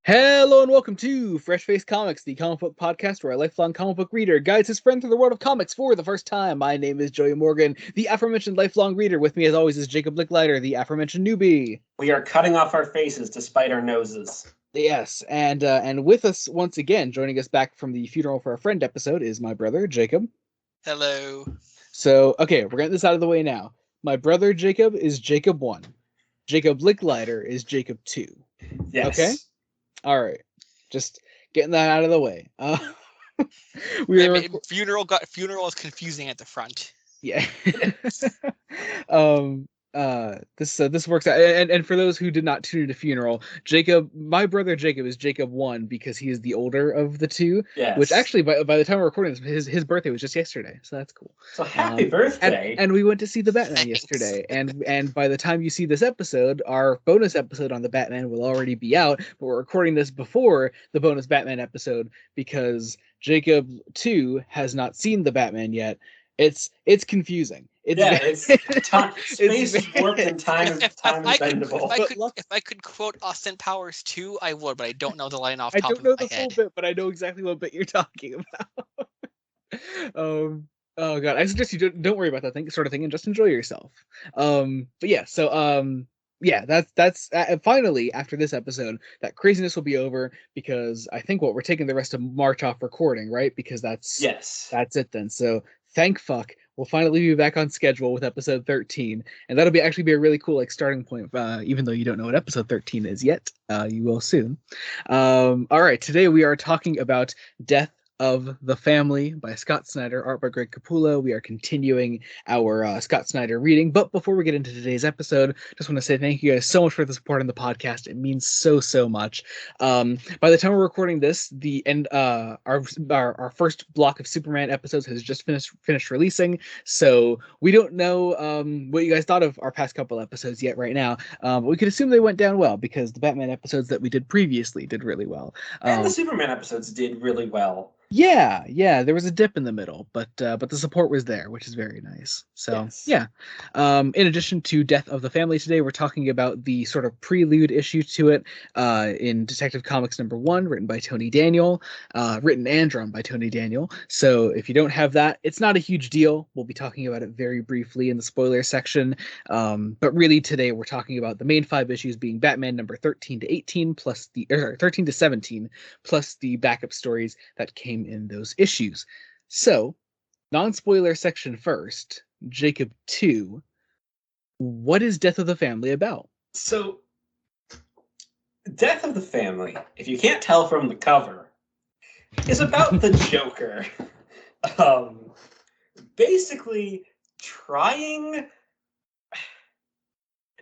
Hello and welcome to Fresh Face Comics, the comic book podcast where a lifelong comic book reader guides his friend through the world of comics for the first time. My name is Joey Morgan, the aforementioned lifelong reader. With me, as always, is Jacob Licklider, the aforementioned newbie. We are cutting off our faces despite our noses. Yes, and with us once again, joining us back from the funeral for a friend episode, is my brother Jacob. Hello. So, okay, we're getting this out of the way now. My brother Jacob is Jacob 1. Jacob Licklider is Jacob 2. Yes. Okay? All right, just getting that out of the way. Funeral is confusing at the front. Yeah. This works out, and for those who did not tune into funeral, my brother Jacob is Jacob 1 because he is the older of the two. Yes. Which actually, by the time we're recording this, his birthday was just yesterday, so that's cool. So happy birthday! And we went to see the Batman Thanks. yesterday, and by the time you see this episode, our bonus episode on the Batman will already be out. But we're recording this before the bonus Batman episode because Jacob 2 has not seen the Batman yet. It's confusing. It's space is warped and time is bendable. If I could quote Austin Powers 2, I would, but I don't know the line off I top don't know of my the head. full bit, but I know exactly what bit you're talking about. Oh god, I suggest you don't worry about that sort of thing and just enjoy yourself. But yeah, so yeah, that's finally after this episode, that craziness will be over because I think we're taking the rest of March off recording, right? Because that's it then. So thank fuck, we'll finally be back on schedule with episode 13, and that'll actually be a really cool starting point. Even though you don't know what episode 13 is yet, you will soon. All right, today we are talking about Death of the Family by Scott Snyder, art by Greg Capullo. We are continuing our Scott Snyder reading, but before we get into today's episode, just want to say thank you guys so much for the support on the podcast. It means so much. By the time we're recording this, the end our first block of Superman episodes has just finished releasing, so we don't know what you guys thought of our past couple episodes yet right now, but we could assume they went down well because the Batman episodes that we did previously did really well, and the Superman episodes did really well. Yeah, there was a dip in the middle, but the support was there, which is very nice. So Yes. Yeah, in addition to Death of the Family today, we're talking about the sort of prelude issue to it in Detective Comics #1, written by Tony Daniel, written and drawn by Tony Daniel. So if you don't have that, it's not a huge deal. We'll be talking about it very briefly in the spoiler section, but really today we're talking about the main 5 issues being Batman number 13 to 18 plus 13 to 17 plus the backup stories that came in those issues. So, non-spoiler section first, Jacob 2, what is Death of the Family about? So, Death of the Family, if you can't tell from the cover, is about the Joker. Basically trying...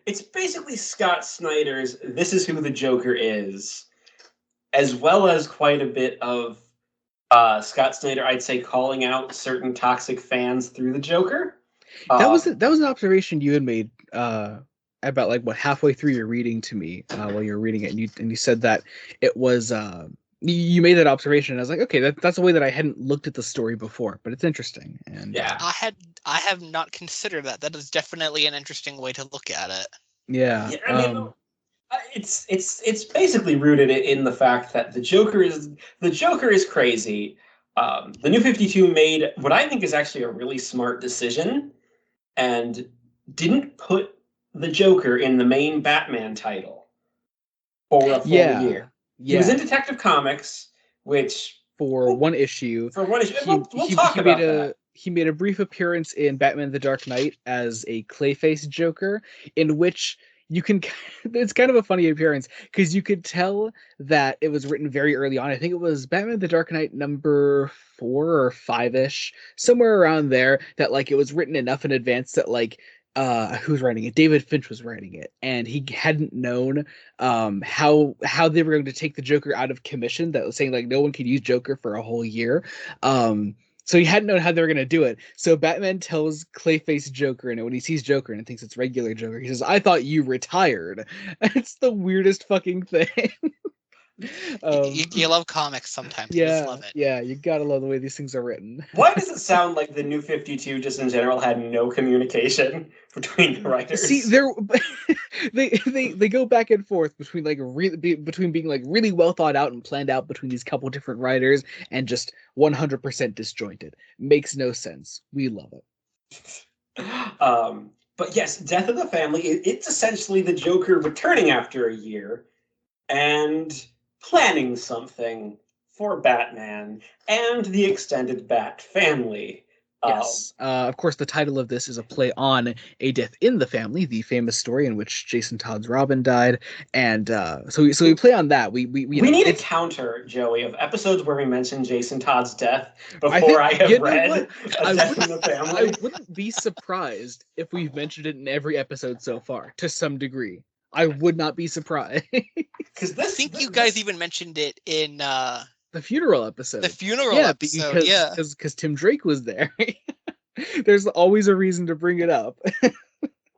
It's basically Scott Snyder's This Is Who the Joker Is, as well as quite a bit of Scott Snyder, I'd say, calling out certain toxic fans through the Joker. That was an observation you had made about halfway through your reading to me while you were reading it, and you said that it was you made that observation, and I was like, okay, that's a way that I hadn't looked at the story before, but it's interesting. And yeah, I have not considered that. That is definitely an interesting way to look at it. Yeah, I mean, it's basically rooted in the fact that the Joker is crazy. The New 52 made what I think is actually a really smart decision and didn't put the Joker in the main Batman title for a full year. He was in Detective Comics, which for one issue. We'll talk about that. He made a brief appearance in Batman: The Dark Knight as a Clayface Joker, in which you can. It's kind of a funny appearance because you could tell that it was written very early on. I think it was Batman: The Dark Knight number 4 or 5-ish, somewhere around there. That it was written enough in advance that who's writing it? David Finch was writing it, and he hadn't known how they were going to take the Joker out of commission. That was saying no one could use Joker for a whole year. So he hadn't known how they were going to do it. So Batman tells Clayface Joker, and when he sees Joker and thinks it's regular Joker, he says, "I thought you retired." It's the weirdest fucking thing. You love comics sometimes. You just Yeah, love it. yeah, you gotta love the way these things are written. Why does it sound like the New 52 just in general had no communication between the See, writers? they're they go back and forth between like between being like really well thought out and planned out between these couple different writers and just 100% disjointed. Makes no sense. We love it. But yes, Death of the Family, it's essentially the Joker returning after a year and planning something for Batman and the extended Bat family. Yes. Of course, the title of this is a play on A Death in the Family, the famous story in which Jason Todd's Robin died, and so we play on that. We you We know need a it's. counter, Joey, of episodes where we mention Jason Todd's death I before think I have you know read what A I Death wouldn't in the I Family. wouldn't be surprised if we've mentioned it in every episode so far to some degree. I would not be surprised. Because I think you guys even mentioned it in The funeral the episode. funeral Yeah, episode. Yeah. because Tim Drake was there. There's always a reason to bring it up.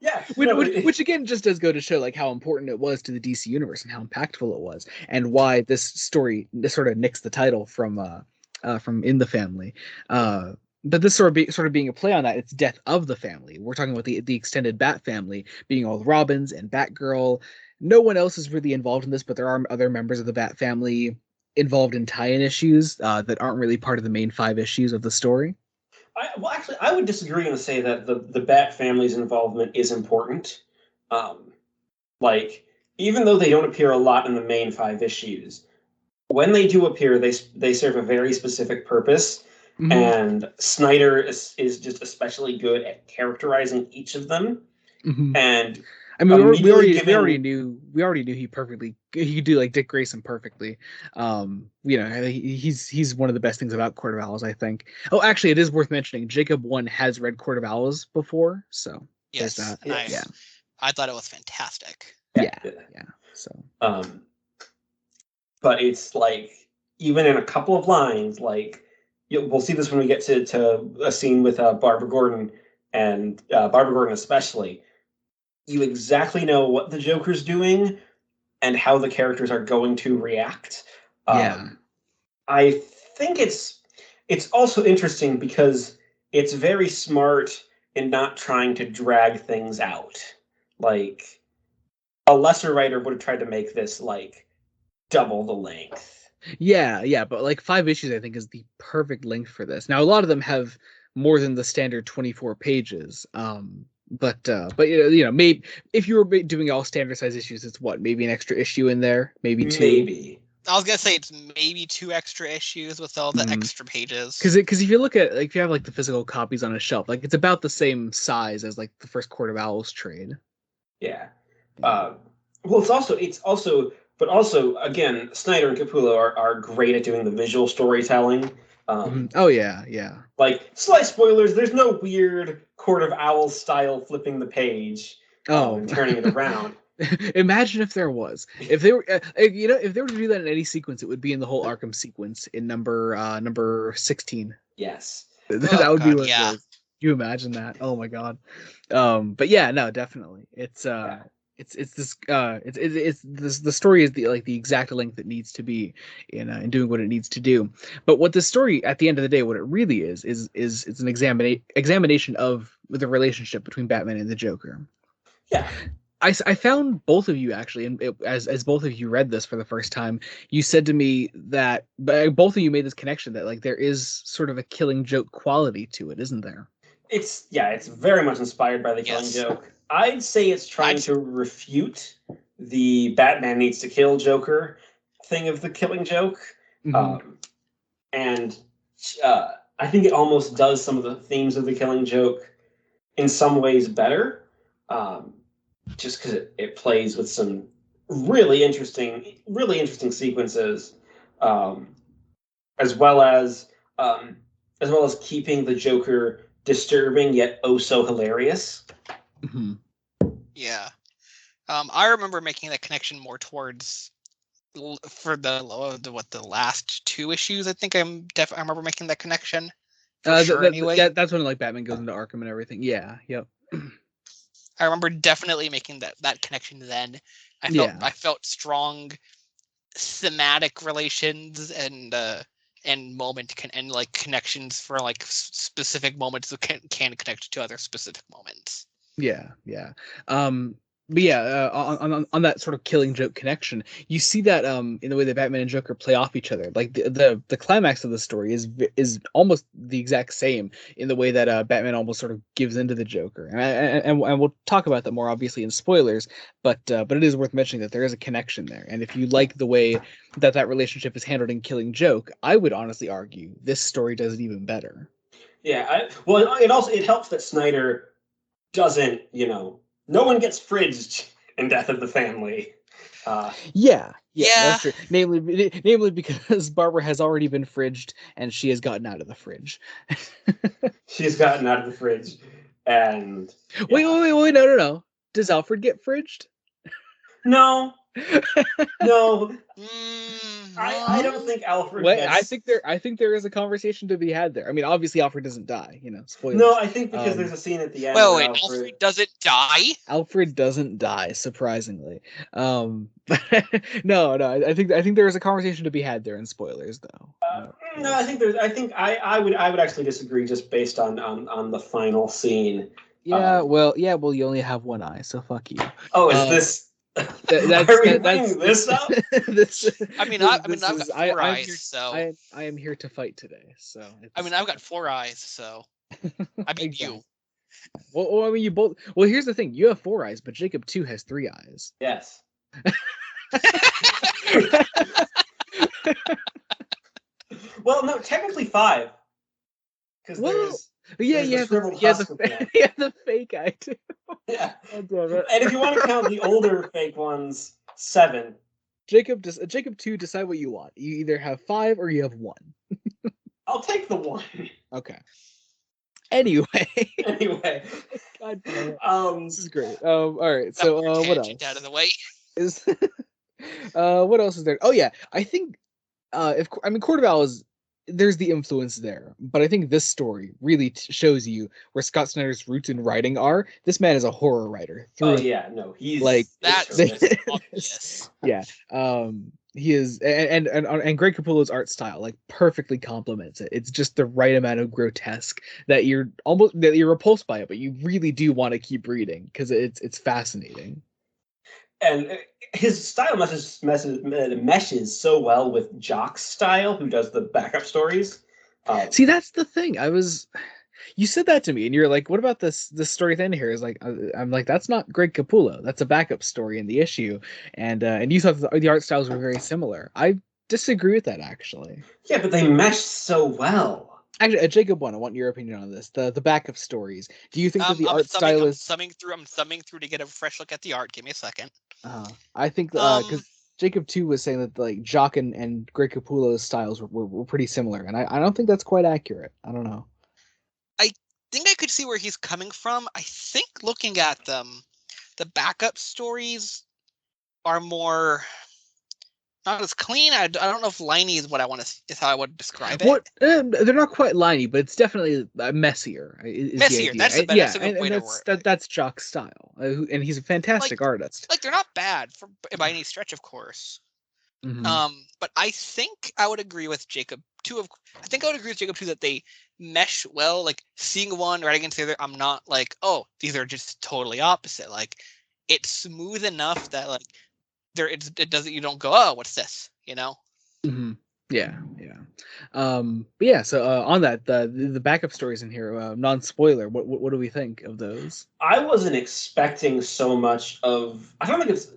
yeah, which, no, which again just does go to show like how important it was to the DC universe and how impactful it was, and why this sort of nicks the title from In the Family. But this sort of being a play on that, it's Death of the Family. We're talking about the extended Bat family, being all the Robins and Batgirl. No one else is really involved in this, but there are other members of the Bat family involved in tie-in issues that aren't really part of the main 5 issues of the story. well, actually, I would disagree and say that the Bat family's involvement is important. Um, like, even though they don't appear a lot in the main 5 issues, when they do appear, they serve a very specific purpose, Hmm. and Snyder is just especially good at characterizing each of them Hmm. and I mean, immediately giving. we already knew he could do like Dick Grayson perfectly. He's one of the best things about Court of Owls, I think. Oh, actually, it is worth mentioning. Jacob One has read Court of Owls before, so there's Yes, that. and Yeah, Yes. I thought it was fantastic. Yeah. yeah, yeah. So Um, but it's like even in a couple of lines, like we'll see this when we get to a scene with Barbara Gordon and Barbara Gordon especially. You exactly know what the Joker's doing and how the characters are going to react. yeah, I think it's also interesting because it's very smart in not trying to drag things out. Like a lesser writer would have tried to make this like double the length. yeah. But like 5 issues, I think, is the perfect length for this. Now, a lot of them have more than the standard 24 pages. But maybe if you were doing all standard size issues, it's what, maybe an extra issue in there, maybe two. Maybe. I was gonna say it's maybe 2 extra issues with all the Mm. extra pages. Because if you look at like if you have like the physical copies on a shelf, like it's about the same size as like the first Court of Owls trade. Yeah. Uh, well, but also again, Snyder and Capullo are great at doing the visual storytelling. Mhm. Um, Oh yeah, yeah. like slight spoilers, there's no weird Court of Owls style flipping the page Oh, and turning it around. imagine if there was. If they were to do that in any sequence, it would be in the whole Arkham sequence in number 16. Yes. That Oh would be god, what it yeah. is. Can you imagine that? Oh my god. But yeah, no, definitely. Yeah. It's this it's this the story is the exact length it needs to be in doing what it needs to do. But what the story at the end of the day, what it really is it's an examination of the relationship between Batman and the Joker. Yeah. I found both of you actually, and as both of you read this for the first time, you said to me that both of you made this connection that like there is sort of a Killing Joke quality to it, isn't there? It's very much inspired by the Killing Yes. Joke. I'd say it's I'd trying to refute the Batman needs to kill Joker thing of the Killing Joke. Hmm. Um, and uh, I think it almost does some of the themes of the Killing Joke in some ways better, um, just because it plays with some really interesting sequences, um, as well as um, as well as keeping the Joker disturbing yet oh so hilarious. Hmm. yeah. I remember making that connection more towards for the last 2 issues. I think I remember making that connection for sure. Anyway, That's when like Batman goes into Arkham and everything. Yeah, yep. I remember definitely making that connection then. Yeah. I felt strong thematic relations and like connections for like specific moments that can connect to other specific moments. Yeah. But yeah, on that sort of Killing Joke connection, you see that in the way that Batman and Joker play off each other. Like the climax of the story is almost the exact same in the way that Batman almost sort of gives into the Joker, and we'll talk about that more obviously in spoilers. But it is worth mentioning that there is a connection there, and if you like the way that relationship is handled in Killing Joke, I would honestly argue this story does it even better. Yeah, well, it helps that Snyder doesn't, no one gets fridged in Death of the Family. Yeah, Yeah. that's true. Namely because Barbara has already been fridged and she has gotten out of the fridge. She's gotten out of the fridge, and wait, no. Does Alfred get fridged? No. No. Mm, I don't think Alfred Wait, gets... I think there is a conversation to be had there. I mean, obviously Alfred doesn't die, spoilers. No, I think because there's a scene at the end well, where wait, Alfred doesn't die? Alfred doesn't die, surprisingly. No, I think there is a conversation to be had there in spoilers, though. No, I think I would actually disagree just based on the final scene. Yeah, well, you only have one eye, so fuck you. Oh, is this? That's Are we bringing this up? I've got 4 eyes, so I am here to fight today. So I've got 4 eyes, so I beat exactly. you. Well, I mean, you both. Well, here's the thing: you have 4 eyes, but Jacob 2 has 3 eyes. Yes. Well, no, technically 5. Because there's the fake eye too. Yeah. Oh, damn it. And if you want to count the older fake ones, 7. Jacob 2, decide what you want. You either have 5 or you have 1. I'll take the 1. Okay. Anyway. God damn it. Um, This is great. All right. So what else? Out of the way. Is what else is there? Oh yeah, I think Court of Owls, there's the influence there, but I think this story really shows you where Scott Snyder's roots in writing are. This man is a horror writer. He's like that's obvious. Yeah, he is, and Greg Capullo's art style like perfectly complements it. It's just the right amount of grotesque that you're repulsed by it, but you really do want to keep reading because it's fascinating. And his style meshes so well with Jock's style, who does the backup stories. See, that's the thing. You said that to me, and you're like, "What about this story at the end here?" Is like, I'm like, "That's not Greg Capullo. That's a backup story in the issue." And you thought the art styles were very similar. I disagree with that, actually. Yeah, but they mesh so well. Actually, Jacob, I want your opinion on this. The backup stories. Do you think that the art style is? I'm thumbing through to get a fresh look at the art. Give me a second. I think because Jacob 2 was saying that like Jock and Greg Capullo's styles were pretty similar, and I don't think that's quite accurate. I don't know. I think I could see where he's coming from. I think looking at them, the backup stories are more not as clean. I don't know if liney is what is how I would describe it. They're not quite liney, but it's definitely messier. Messier. That's a good way to word it. That's Jock's style, and he's a fantastic artist. Like they're not bad by any stretch, of course. Mm-hmm. But I think I would agree with Jacob too. I think I would agree with Jacob too that they mesh well. Like seeing one right against the other, I'm not like, oh, these are just totally opposite. Like it's smooth enough that like it doesn't. You don't go, oh, what's this? Mm-hmm. Yeah. But yeah. So on that, the backup stories in here, non-spoiler. What do we think of those? I wasn't expecting so much of. I don't think it's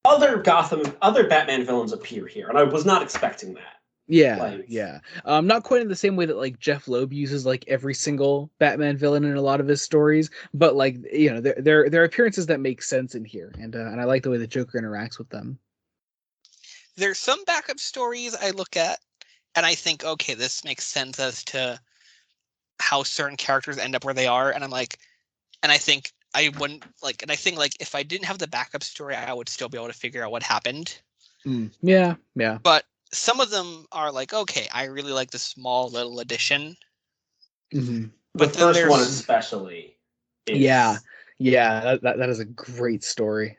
other Batman villains appear here, and I was not expecting that. Yeah. Not quite in the same way that like Jeff Loeb uses like every single Batman villain in a lot of his stories, but like there are appearances that make sense in here, and I like the way the Joker interacts with them. There's some backup stories I look at, and I think, okay, this makes sense as to how certain characters end up where they are, and I'm like, and I think I wouldn't like, and I think like if I didn't have the backup story, I would still be able to figure out what happened. Yeah. But some of them are like, okay, I really like the small little addition. Mm-hmm. But the first one especially. Yeah, that is a great story.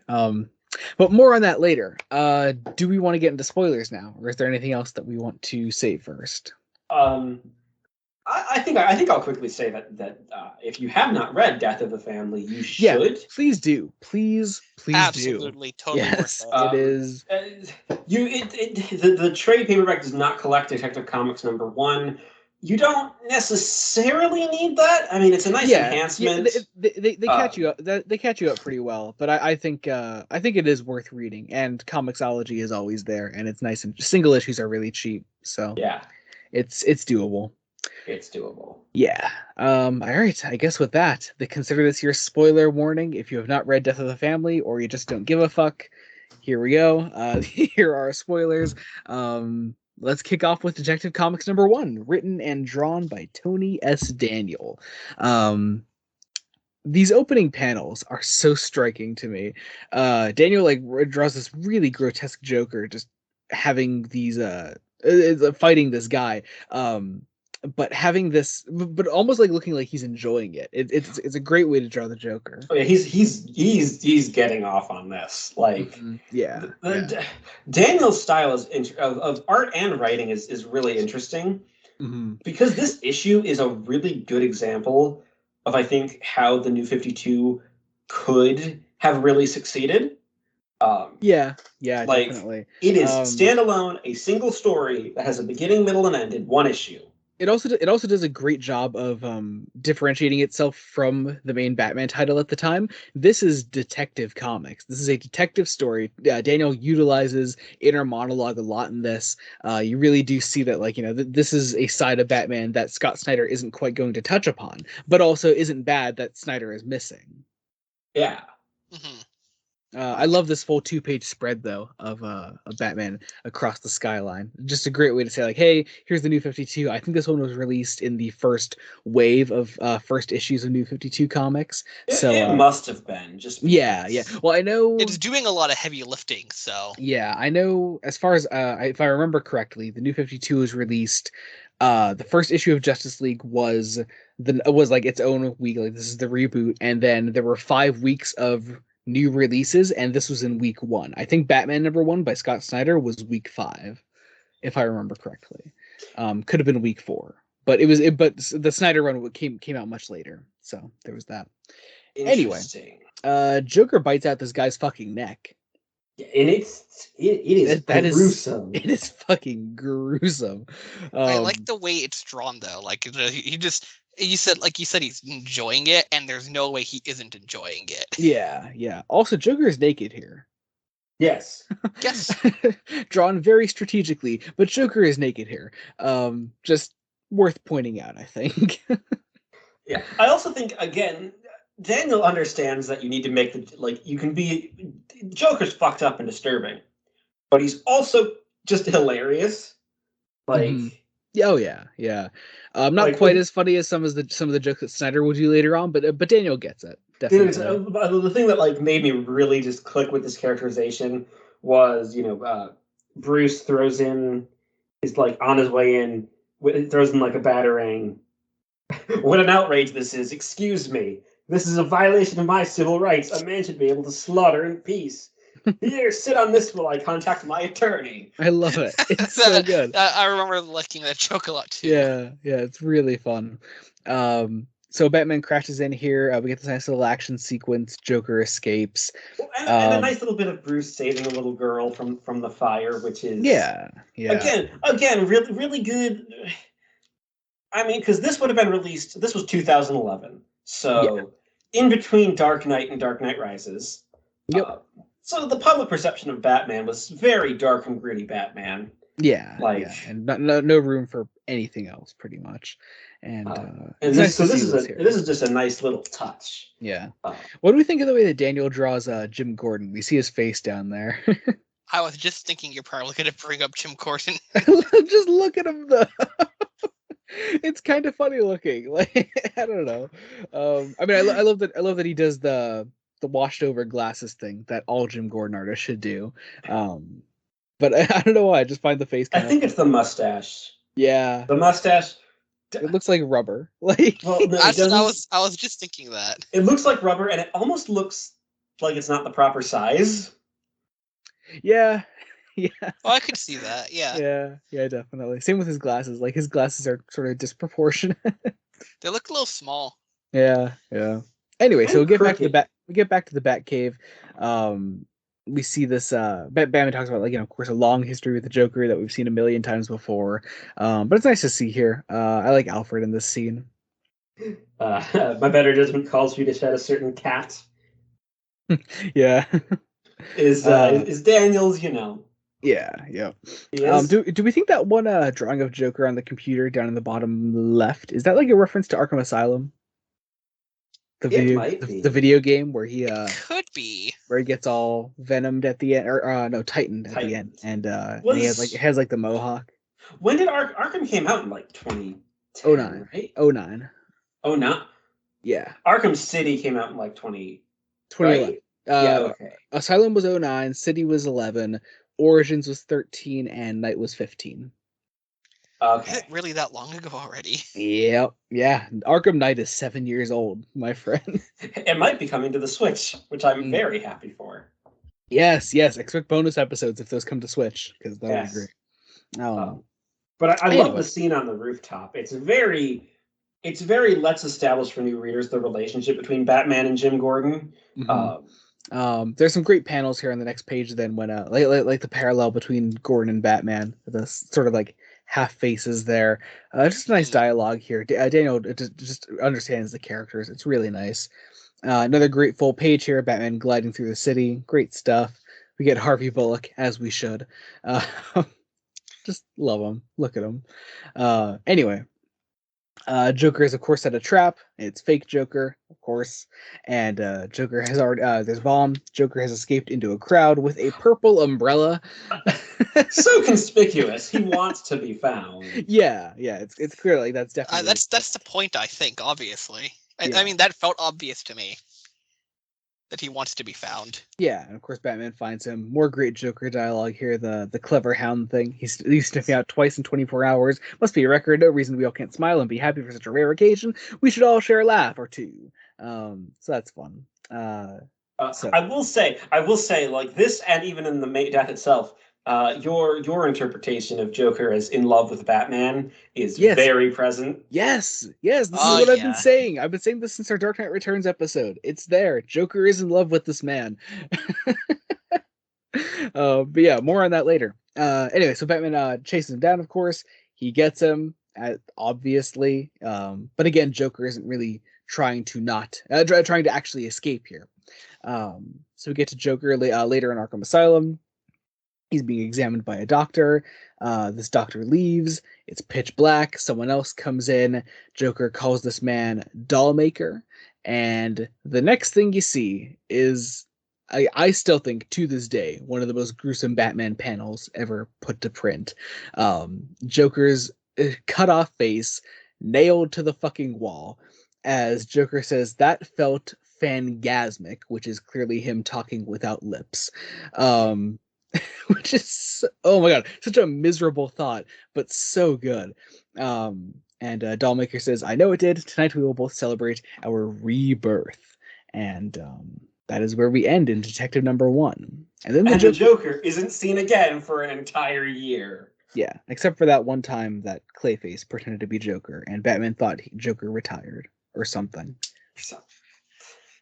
But more on that later. Do we want to get into spoilers now, or is there anything else that we want to say first? I think I'll quickly say that if you have not read Death of the Family, you Yeah, should. please do. Please do. Absolutely, totally Yes, worth it. it is. The trade paperback does not collect Detective Comics #1. You don't necessarily need that. I mean, it's a nice enhancement. They catch you up. They catch you up pretty well. But I think it is worth reading. And Comixology is always there, and it's nice. And single issues are really cheap, so Yeah, it's doable. it's doable. Yeah. All right. I guess with that, consider this your spoiler warning. If you have not read Death of the Family, or you just don't give a fuck, here we go. Here are our spoilers. Let's kick off with Detective Comics #1, written and drawn by Tony S. Daniel. These opening panels are so striking to me. Daniel draws this really grotesque Joker, just having these fighting this guy. But having this, but almost like looking like he's enjoying it. It's a great way to draw the Joker. Oh yeah, he's getting off on this. Like, yeah, Daniel's style of art and writing is really interesting because this issue is a really good example of, I think, how the New 52 could have really succeeded. Yeah, like, definitely. It is standalone, a single story that has a beginning, middle, and end in one issue. It also does a great job of differentiating itself from the main Batman title at the time. This is Detective Comics. This is a detective story. Daniel utilizes inner monologue a lot in this. You really do see that, like, this is a side of Batman that Scott Snyder isn't quite going to touch upon, but also isn't bad that Snyder is missing. Yeah. I love this full 2-page spread though of Batman across the skyline. Just a great way to say, like, hey, here's the New 52. I think this one was released in the first wave of first issues of New 52 comics. It must have been just because. Yeah. Well, I know it's doing a lot of heavy lifting. So yeah, I know as far as if I remember correctly, the New 52 was released. The first issue of Justice League was like its own week. Like, this is the reboot, and then there were 5 weeks of new releases, and this was in week 1. I think Batman #1 by Scott Snyder was week 5, if I remember correctly. Could have been week 4, but but the Snyder run came out much later, so there was that. Anyway, Joker bites out this guy's fucking neck. And it is gruesome. It is fucking gruesome. I like the way it's drawn though. Like, you said he's enjoying it, and there's no way he isn't enjoying it. Yeah. Also, Joker is naked here. Yes. Drawn very strategically, but Joker is naked here. Just worth pointing out, I think. Yeah. I also think, again, Daniel understands that you need to make you can be, Joker's fucked up and disturbing, but he's also just hilarious. Oh yeah. Not quite as funny as some of the jokes that Snyder will do later on, but Daniel gets it. Definitely. The thing that made me really just click with this characterization was, Bruce throws in, is on his way in, throws in a batarang. What an outrage this is! Excuse me. This is a violation of my civil rights. A man should be able to slaughter in peace. Here, sit on this while I contact my attorney. I love it. It's so good. I remember liking that joke a lot too. Yeah, it's really fun. So Batman crashes in here. We get this nice little action sequence. Joker escapes. And a nice little bit of Bruce saving a little girl from the fire, which is yeah. Again, really really good. I mean, because this would have been released. This was 2011, so in between Dark Knight and Dark Knight Rises. Yep. So the public perception of Batman was very dark and gritty Batman. Yeah. And no room for anything else, pretty much. And this is just a nice little touch. Yeah. What do we think of the way that Daniel draws Jim Gordon? We see his face down there. I was just thinking you're probably going to bring up Jim Gordon. Just look at him though. It's kind of funny looking. Like, I don't know. I mean, I love that he does the washed over glasses thing that all Jim Gordon artists should do. But I don't know why. I just find the face. I think it's the mustache. Yeah, the mustache. It looks like rubber. Like, well, no, I was just thinking that it looks like rubber, and it almost looks like it's not the proper size. Yeah. Yeah. Oh, I could see that. Yeah, Yeah, definitely. Same with his glasses. Like his glasses are sort of disproportionate. they look a little small. Yeah. Anyway, so And crooked. we get back to the Bat Cave. Um, we see this. Batman talks about, like, of course, a long history with the Joker that we've seen a million times before. But it's nice to see here. I like Alfred in this scene. My better judgment calls you to shed a certain cat. Yeah. Is uh, is Daniels, you know. yeah. He is. Do we think that one drawing of Joker on the computer down in the bottom left, is that like a reference to Arkham Asylum? It might The be. video game It could be. where he gets all venomed at the end, or no, tightened at the end, Titans. and he has like, Was the mohawk. when did Arkham came out in like 2010, 09. right? 09. Oh, not Yeah. Arkham City came out in like 20, 2011. right? Yeah, okay. Asylum was 09, City was 11, Origins was 13, and Night was 15. Is it Okay. really that long ago already? Yep. Yeah. Arkham Knight is 7 years old, my friend. It might be coming to the Switch, which I'm Mm. very happy for. Yes. Expect bonus episodes if those come to Switch, because that'll be great. Yes. Um. But I love the Anyway. scene on the rooftop. It's very let's establish for new readers the relationship between Batman and Jim Gordon. Mhm. Um, There's some great panels here on the next page. Then when like the parallel between Gordon and Batman, the sort of like half faces there. Just nice Hmm. dialogue here. Daniel just understands the characters. It's really nice. Another great full page here. Batman gliding through the city. Great stuff. We get Harvey Bullock, as we should. Uh, just love him. Look at him. Anyway, Joker is, of course, set a trap. It's fake Joker, of course, and Joker has already. There's bomb. Joker has escaped into a crowd with a purple umbrella. so conspicuous. He wants to be found. Yeah. It's clear, like that's definitely his That's the point. point, I think. Obviously, I Yeah, mean that felt obvious to me that he wants to be found. yeah, and of course Batman finds him. More great Joker dialogue here. The clever hound thing. He's sniffing out twice in 24 hours. Must be a record. No reason we all can't smile and be happy for such a rare occasion. We should all share a laugh or two. So that's fun. So I will say, like this, and even in the death itself, your interpretation of Joker as in love with Batman is yes, very present. yes. This is Oh what I've been yeah. saying. I've been saying this since our Dark Knight Returns episode. It's there. Joker is in love with this man. But yeah, more on that later. Anyway, so Batman chases him down, of course. He gets him, obviously. But again, Joker isn't really trying to not trying to actually escape here. So we get to Joker later in Arkham Asylum. He's being examined by a doctor. This doctor leaves. It's pitch black. Someone else comes in. Joker calls this man doll maker. And the next thing you see is, I still think to this day, one of the most gruesome Batman panels ever put to print. Joker's cut off face nailed to the fucking wall as Joker says, "That felt fangasmic," which is clearly him talking without lips. Um, which is, oh my god, such a miserable thought, but so good. And Dollmaker says, "I know it did. Tonight we will both celebrate our rebirth." And that is where we end in Detective Number One. And then the And the Joker, Joker isn't seen again for an entire year. yeah, except for that one time that Clayface pretended to be Joker, and Batman thought Joker retired or something. So,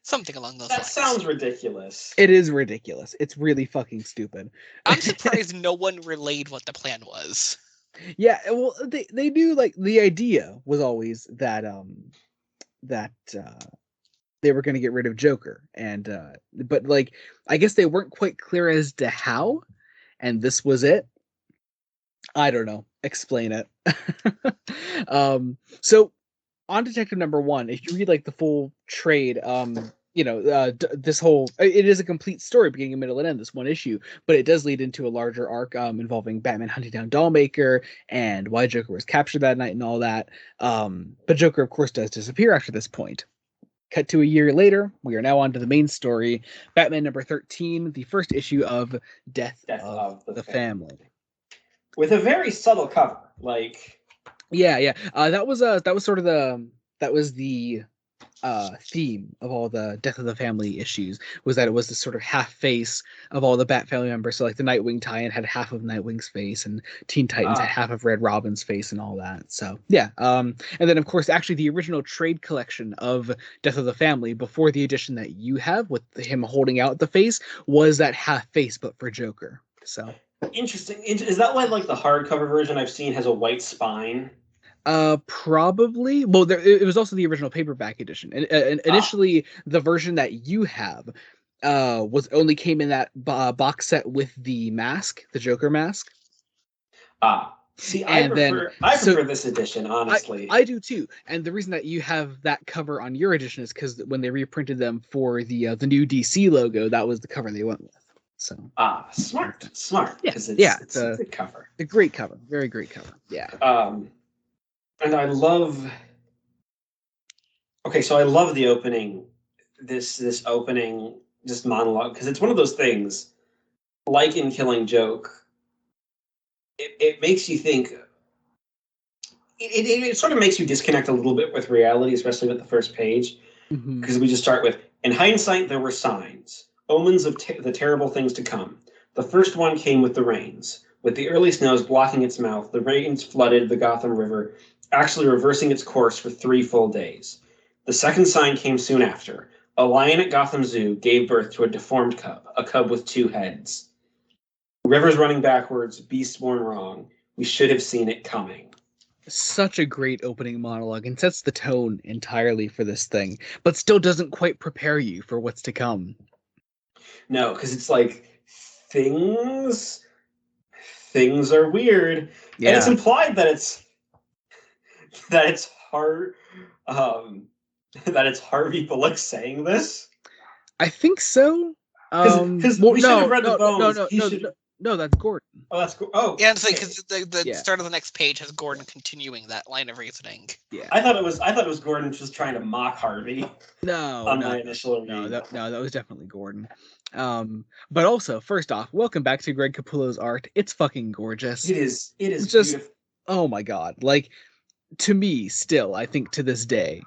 Something along those that lines. sounds ridiculous. It is ridiculous. It's really fucking stupid. I'm surprised no one relayed what the plan was. Yeah, well, they do, like, the idea was always that that they were going to get rid of Joker, and but like I guess they weren't quite clear as to how, and this was it. I don't know. Explain it. So on Detective Number One, if you read like the full trade, this whole, it is a complete story, beginning, middle, and end. This one issue, but it does lead into a larger arc involving Batman hunting down Dollmaker and why Joker was captured that night and all that. But Joker, of course, does disappear after this point. Cut to a year later, we are now on to the main story, Batman number 13, the first issue of Death Death of of the the Family. Family. With a very subtle cover. Like, Yeah. That was sort of the theme of all the Death of the Family issues was that it was this sort of half face of all the Bat family members. So like the Nightwing tie-in had half of Nightwing's face, and Teen Titans had half of Red Robin's face, and all that. So yeah, and then of course actually the original trade collection of Death of the Family before the edition that you have with him holding out the face was that half face, but for Joker. So interesting. Is that why like the hardcover version I've seen has a white spine? Probably. Well, it was also the original paperback edition, and initially the version that you have, was only came in that box set with the mask, the Joker mask. See, I prefer this edition, honestly. I do too, and the reason that you have that cover on your edition is because when they reprinted them for the new DC logo, that was the cover they went with. So smart. Yeah, It's a good cover. A great cover, very great cover. Yeah. And I love. Okay, so I love the opening. This opening just monologue, because it's one of those things, like in Killing Joke. It makes you think. It sort of makes you disconnect a little bit with reality, especially with the first page, because we just start with, in hindsight, there were signs, omens of the terrible things to come. The first one came with the rains. With the early snows blocking its mouth, the rains flooded the Gotham River, actually reversing its course for 3 full days. The second sign came soon after. A lion at Gotham Zoo gave birth to a deformed cub, a cub with 2 heads. Rivers running backwards, beasts born wrong. We should have seen it coming. Such a great opening monologue, and sets the tone entirely for this thing, but still doesn't quite prepare you for what's to come. No, because it's like, things are weird. Yeah. And it's implied that it's hard that it's Harvey Bullock saying this. I think so. Because we should have read the bones. No, that's Gordon. Oh, that's cool. Oh, yeah, it's like because the start of the next page has Gordon continuing that line of reasoning. Yeah, I thought it was Gordon just trying to mock Harvey. My initial read. No, that was definitely Gordon. But also, first off, welcome back to Greg Capullo's art. It's fucking gorgeous. It is just beautiful. Oh my god, like. To me, still, I think to this day,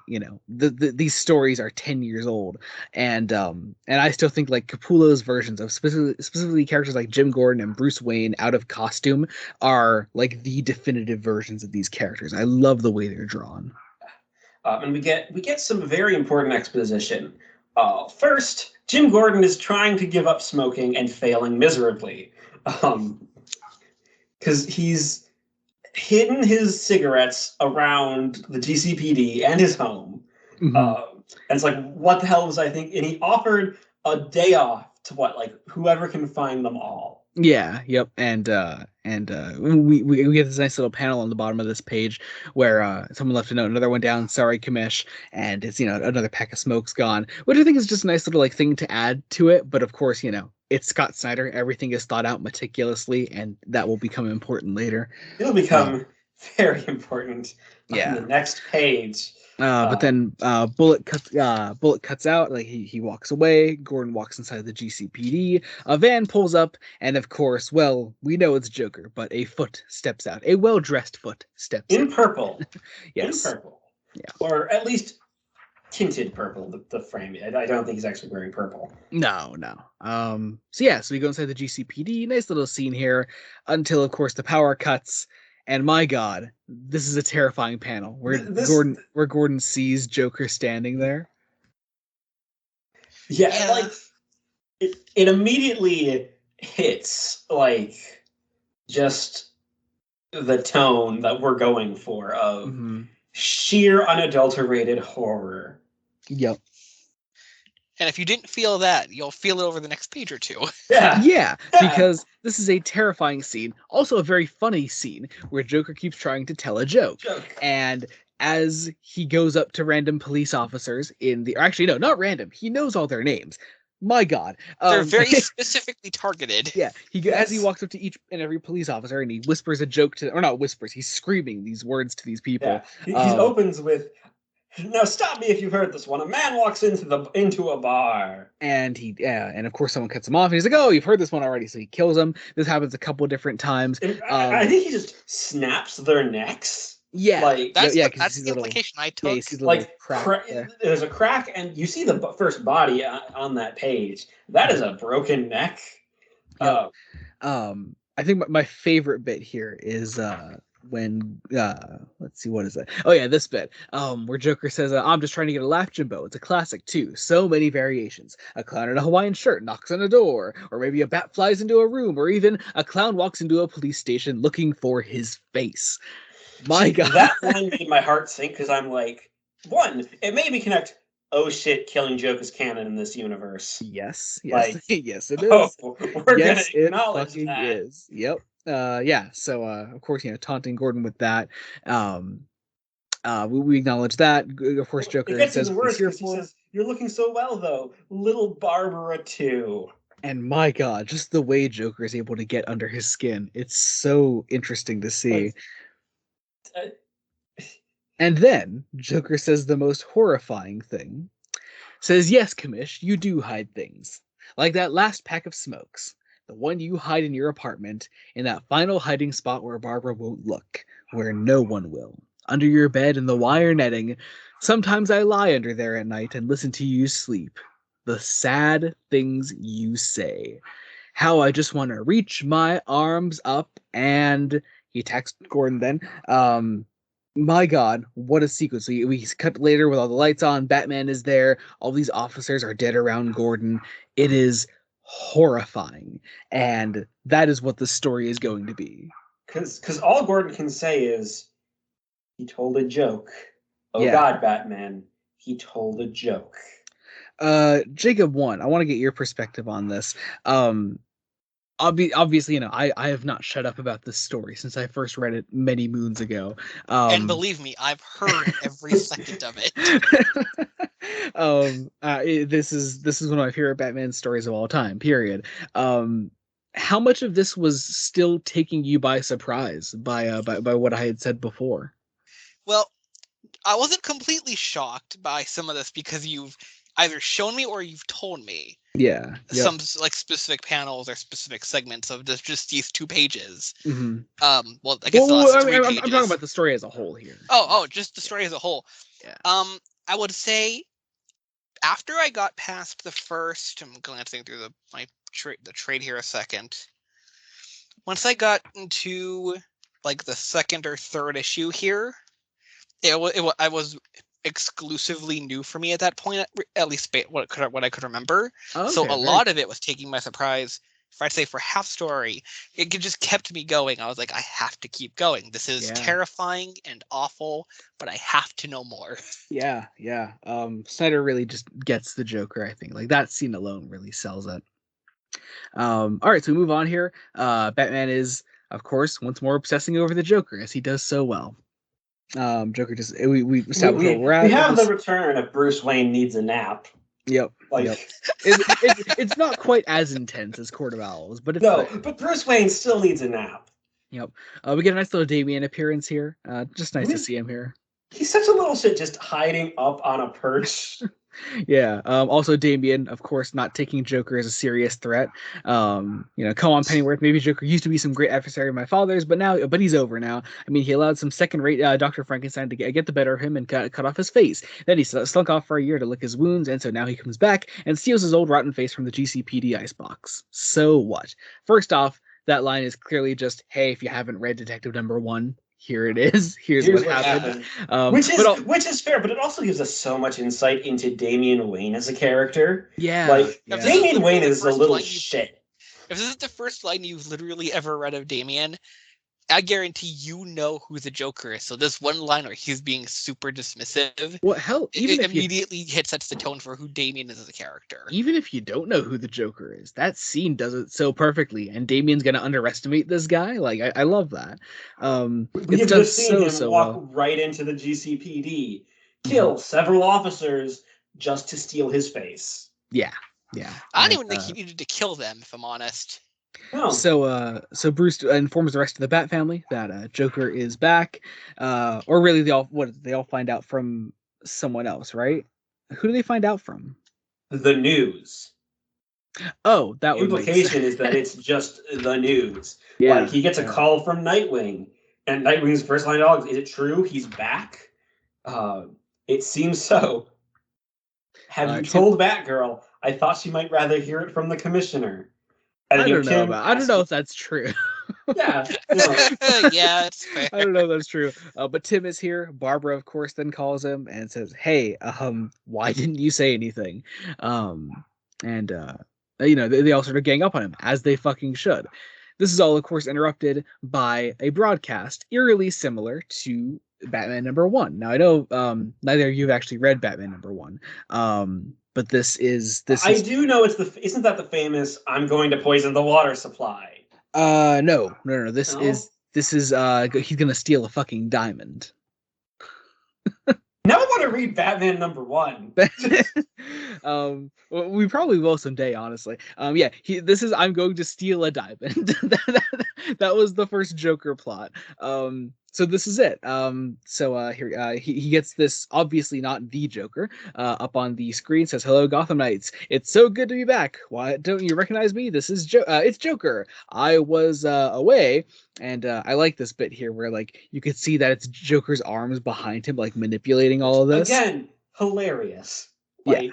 these stories are 10 years old, and I still think like Capullo's versions of specifically characters like Jim Gordon and Bruce Wayne out of costume are like the definitive versions of these characters. I love the way they're drawn. And we get some very important exposition. First, Jim Gordon is trying to give up smoking and failing miserably, because he's hidden his cigarettes around the GCPD and his home. And it's like, what the hell was I thinking? And he offered a day off to whoever can find them all. Yeah, yep. And we get this nice little panel on the bottom of this page where someone left a note, another one down, sorry Kamish, and it's another pack of smoke's gone, which I think is just a nice little thing to add to it. But of course, it's Scott Snyder. Everything is thought out meticulously, and that will become important later. It'll become very important on the next page. But then Bullock cuts out. Like he walks away. Gordon walks inside the GCPD. A van pulls up, and of course, well, we know it's Joker, but a foot steps out. A well-dressed foot steps in out. Purple. Yes, in purple. Yeah, or at least tinted purple. The frame. I don't think he's actually wearing purple. No. So we go inside the GCPD. Nice little scene here until, of course, the power cuts. And my God, this is a terrifying panel where Gordon sees Joker standing there. Yeah. It immediately hits just the tone that we're going for of sheer unadulterated horror. Yep. And if you didn't feel that, you'll feel it over the next page or two. Yeah, because this is a terrifying scene, also a very funny scene, where Joker keeps trying to tell a joke. And as he goes up to random police officers actually, no, not random, he knows all their names. My God. They're very specifically targeted. Yeah, as he walks up to each and every police officer, and he whispers a joke or not whispers, he's screaming these words to these people. Yeah. He opens with, "Now stop me if you've heard this one. A man walks into a bar." And and of course someone cuts him off, and he's like, "Oh, you've heard this one already." So he kills him. This happens a couple of different times. I think he just snaps their necks. Yeah, Like yeah, That's yeah, what because you that's see the little, implication I yeah, you took. see the little crack there. there's a crack, and you see the first body on that page. That is a broken neck. Yep. Uh, I think my favorite bit here is when let's see, what is it? Oh yeah, this bit where Joker says, I'm just trying to get a laugh, Jimbo. It's a classic too, so many variations. A clown in a Hawaiian shirt knocks on a door, or maybe a bat flies into a room, or even a clown walks into a police station looking for his face. My See, God. that line made my heart sink because I'm like, one, it made me connect. Oh shit, Killing Joke is canon in this universe. Yes, yes, Like, yes, it oh, is. we're gonna Yes, it acknowledge fucking that. is. Yep. Yeah. So, of course, taunting Gordon with that. Um, we acknowledge that. Of course, It Joker gets says even what he's worse here because he for. says, "You're looking so well, though, little Barbara too." And my God, just the way Joker is able to get under his skin. It's so interesting to see. Like, uh, And then Joker says the most horrifying thing. Says, yes, Commish, you do hide things. Like that last pack of smokes. The one you hide in your apartment, in that final hiding spot where Barbara won't look, where no one will. Under your bed in the wire netting. Sometimes I lie under there at night and listen to you sleep. The sad things you say. How I just want to reach my arms up and he attacks Gordon then. My God, what a sequence. We cut later with all the lights on. Batman is there. All these officers are dead around Gordon. It is horrifying. And that is what the story is going to be. because all Gordon can say is, "He told a joke." Oh Yeah. God, Batman, he told a joke. Jacob, one, I want to get your perspective on this. Um, obviously, I have not shut up about this story since I first read it many moons ago. And believe me, I've heard every second of it. This is one of my favorite Batman stories of all time. Period. How much of this was still taking you by surprise by what I had said before? Well, I wasn't completely shocked by some of this because you've either shown me or you've told me Yeah. Yep. some like specific panels or specific segments of just these 2 pages. Mm-hmm. Well, I guess the last 3 I'm talking pages. about the story as a whole here. Oh, just the Yeah. story as a whole. Yeah. I would say after I got past the first, I'm glancing through the trade here a second. Once I got into like the second or third issue here, I was exclusively new for me at that point, at least what I could remember. Oh, So okay. a Very lot cool. of it was taking my surprise. If I'd say for half story, it just kept me going. I was like, I have to keep going. This is Yeah. terrifying and awful, but I have to know more. Yeah. Yeah. Snyder really just gets the Joker. I think like that scene alone really sells it. All right, so we move on here. Batman is, of course, once more obsessing over the Joker as he does so well. Joker just we establish where we're We at with have the this. return of Bruce Wayne needs a nap. Yep, yep. Like, It's not quite as intense as Court of Owls, but it's no, there. but Bruce Wayne still needs a nap. Yep. We get a nice little Damian appearance here. Just nice to He's, see him here. he's such a little shit just hiding up on a perch. Yeah. Also, Damien, of course, not taking Joker as a serious threat. Come on, Pennyworth. Maybe Joker used to be some great adversary of my father's, but he's over now. I mean, he allowed some second-rate Doctor Frankenstein to get the better of him and cut off his face. Then he slunk off for a year to lick his wounds, and so now he comes back and steals his old rotten face from the GCPD icebox. So what? First off, that line is clearly just, "Hey, if you haven't read Detective Number One, here it is. Here's what happened." Which is fair, but it also gives us so much insight into Damian Wayne as a character. Yeah, Like, If this is yeah. Damian literally Wayne the is a first little line shit. if this is the first line you've literally ever read of Damien, I guarantee you know who the Joker is. So this one line where he's being super dismissive, Well, hell, it immediately sets the tone for who Damien is as a character. even if you don't know who the Joker is, that scene does it so perfectly, and Damien's gonna underestimate this guy. Like, I love that. We It's have done just seen him so walk well. right into the GCPD, Mhm. kill several officers just to steal his face. Yeah, yeah. I don't And even think he needed to kill them, if I'm honest. No, so Bruce informs the rest of the Bat family that Joker is back. Or really, they all find out from someone else, right? Who do they find out from? the news. Oh, that would make sense. Implication is that it's just the news. Like, Yeah, he gets a yeah. call from Nightwing, And Nightwing's first line of dialogue is it true he's back? It seems so. Have you told Batgirl? I thought she might rather hear it from the commissioner. And I don't know Tim about. I don't know if that's true. Yeah, no. Yeah, it's fair. I don't know if that's true. But Tim is here. Barbara, of course, then calls him and says, "Hey, why didn't you say anything?" And they all sort of gang up on him, as they fucking should. This is all, of course, interrupted by a broadcast eerily similar to Batman #1. Now, I know neither of you have actually read Batman #1, but this is. I do know isn't that the famous "I'm going to poison the water supply"? No. This No? is he's gonna steal a fucking diamond. Now I want to read Batman #1. Well, we probably will someday, honestly. Yeah, I'm going to steal a diamond. That was the first Joker plot. So this is it. Here he gets this, obviously not the Joker, up on the screen. Says, "Hello, Gotham Knights. It's so good to be back. Why don't you recognize me? This is it's Joker. I was away." And I like this bit here where like you could see that it's Joker's arms behind him, like manipulating all of this. Again, hilarious. Yeah.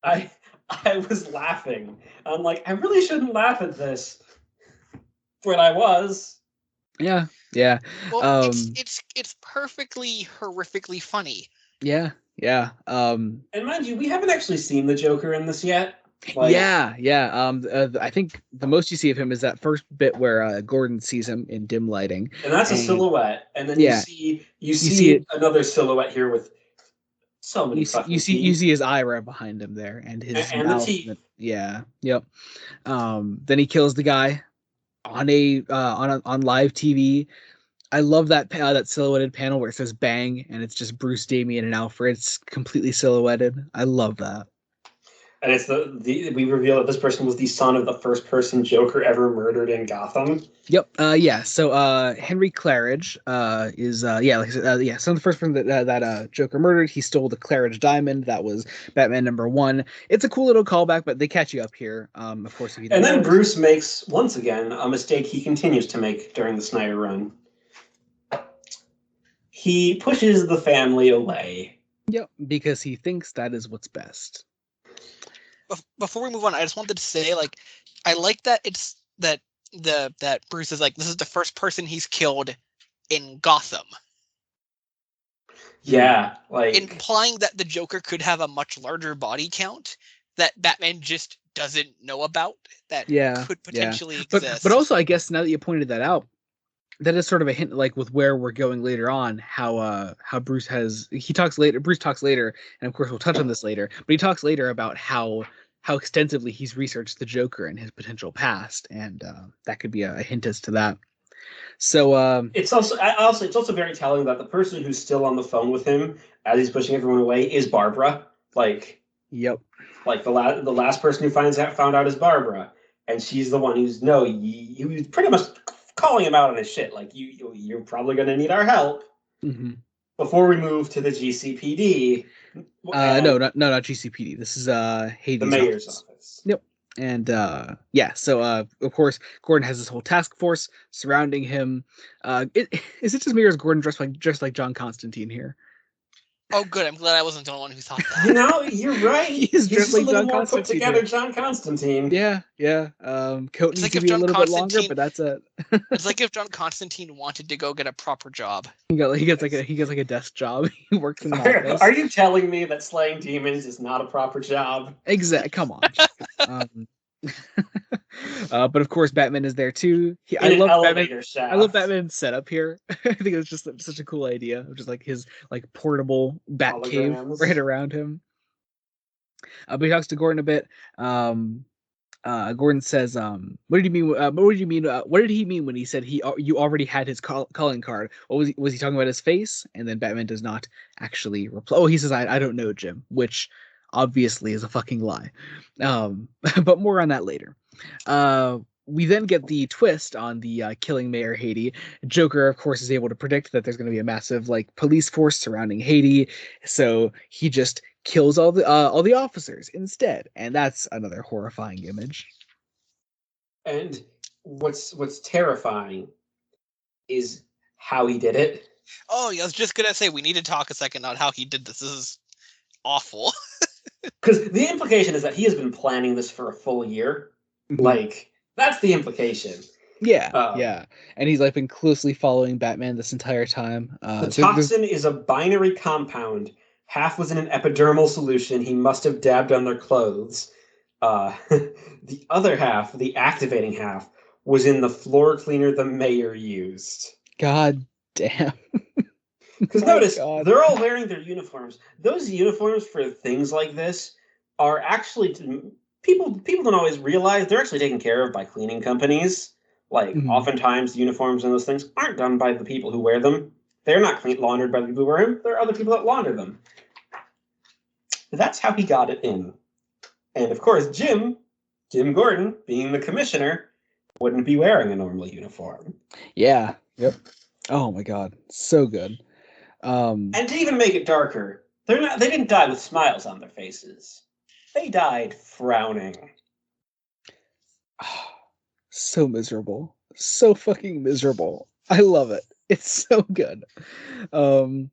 Like I was laughing. I'm like, I really shouldn't laugh at this. But I was. Yeah. Well, it's perfectly horrifically funny. Yeah. And mind you, we haven't actually seen the Joker in this yet. Yeah. I think the most you see of him is that first bit where Gordon sees him in dim lighting, and that's a silhouette. And then you see another silhouette here with so many fucking teeth. You see his eye right behind him there, and his and mouth. The teeth. Yeah. Yep. Then he kills the guy on on live TV. I love that silhouetted panel where it says "bang" and it's just Bruce, Damian, and Alfred. It's completely silhouetted. I love that. And it's we reveal that this person was the son of the first person Joker ever murdered in Gotham. Yep. So Henry Claridge is like I said, son of the first person that Joker murdered. He stole the Claridge diamond. That was Batman #1. It's a cool little callback, but they catch you up here. Of course, if you and then Bruce makes once again a mistake he continues to make during the Snyder run. He pushes the family away. Yep, because he thinks that is what's best. Before we move on, I just wanted to say, like, I like that it's that Bruce is like, this is the first person he's killed in Gotham. Yeah, like implying that the Joker could have a much larger body count that Batman just doesn't know about. That could potentially exist. But also, I guess now that you pointed that out, that is sort of a hint, like with where we're going later on, how Bruce talks later, and of course we'll touch on this later, but he talks later about how extensively he's researched the Joker and his potential past, and that could be a hint as to that. So it's also very telling that the person who's still on the phone with him as he's pushing everyone away is Barbara. Like, yep. Like the last person who found out is Barbara, and she's the one who's pretty much calling him out on his shit. Like you're probably going to need our help. Mm-hmm. Before we move to the GCPD. No, not GCPD. This is Hades' the mayor's office. Yep. And so of course Gordon has this whole task force surrounding him. Is it just me or is Gordon dressed like John Constantine here? Oh, good. I'm glad I wasn't the only one who thought that. No, you're right. He's dressed like John Constantine. Put together John Constantine. Yeah. Coat needs to be a little bit longer, but that's it. It's like if John Constantine wanted to go get a proper job. He gets like a desk job. He works in the office. Are you telling me that slaying demons is not a proper job? Exactly. Come on. But of course, Batman is there too. I love Batman's setup here. I think it's just such a cool idea of just like his like portable bat cave right around him. But he talks to Gordon a bit. Gordon says, "What did he mean? What did he mean when he said you already had his calling card? What was he talking about his face?" And then Batman does not actually reply. Oh, he says, "I don't know, Jim," which obviously is a fucking lie. But more on that later. We then get the twist on the killing Mayor Haiti. Joker, of course, is able to predict that there's going to be a massive like police force surrounding Haiti, so he just kills all the officers instead, and that's another horrifying image. And what's terrifying is how he did it. Oh, yeah, I was just gonna say we need to talk a second on how he did this. This is awful. Because the implication is that he has been planning this for a full year. Mhm. Like, that's the implication. Yeah, Um, yeah, and he's like been closely following Batman this entire time. the There's toxin is a binary compound. Half was in an epidermal solution he must have dabbed on their clothes. The other half, the activating half, was in the floor cleaner the mayor used. God damn. Because My notice, God. they're all wearing their uniforms. Those uniforms for things like this are actually people don't always realize they're actually taken care of by cleaning companies. Like Mhm. oftentimes the uniforms and those things aren't done by the people who wear them. They're not laundered by the people who wear them. There are other people that launder them. That's how he got it in. And of course, Jim Gordon, being the commissioner, wouldn't be wearing a normal uniform. Yeah. Yep. Oh my God. So good. Um And to even make it darker, they didn't die with smiles on their faces. They died frowning. so miserable. So fucking miserable. I love it. It's so good. Um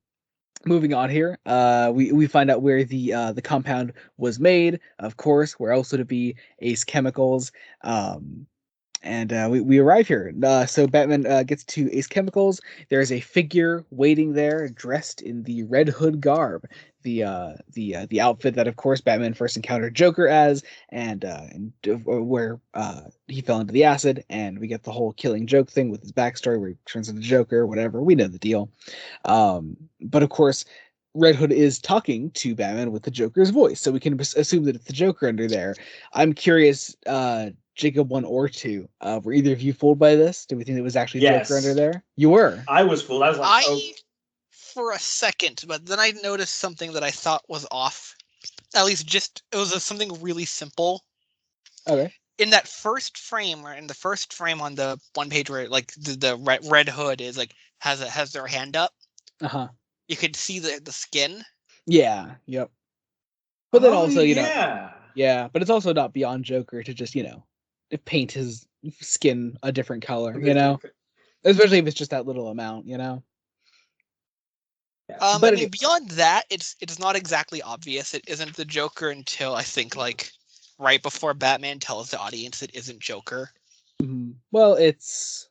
Moving on here, we find out where the compound was made. Of course, where else would it be? Ace Chemicals. And we arrive here. So Batman gets to Ace Chemicals. There's a figure waiting there, dressed in the Red Hood garb, the outfit that, of course, Batman first encountered Joker as, and where he fell into the acid, and we get the whole killing joke thing with his backstory where he turns into Joker, whatever. We know the deal. But of course, Red Hood is talking to Batman with the Joker's voice, so we can assume that it's the Joker under there. I'm curious, Jacob 1 or 2, were either of you fooled by this? Did we think it was actually Joker under Yes, there? You were. I was fooled. I was like, oh, I, for a second, but then I noticed something that I thought was off. At least just, it was something really simple. Okay. In that first frame, or in the first frame on the one page where like the Red Hood is like has their hand up, Uh-huh. you could see the skin. Yeah. Yep. But then oh also, yeah. yeah, but it's also not beyond Joker to just, paint his skin a different color, Especially if it's just that little amount. Yeah. I But mean, beyond that, it's not exactly obvious. It isn't the Joker until I think like right before Batman tells the audience it isn't Joker. well, it's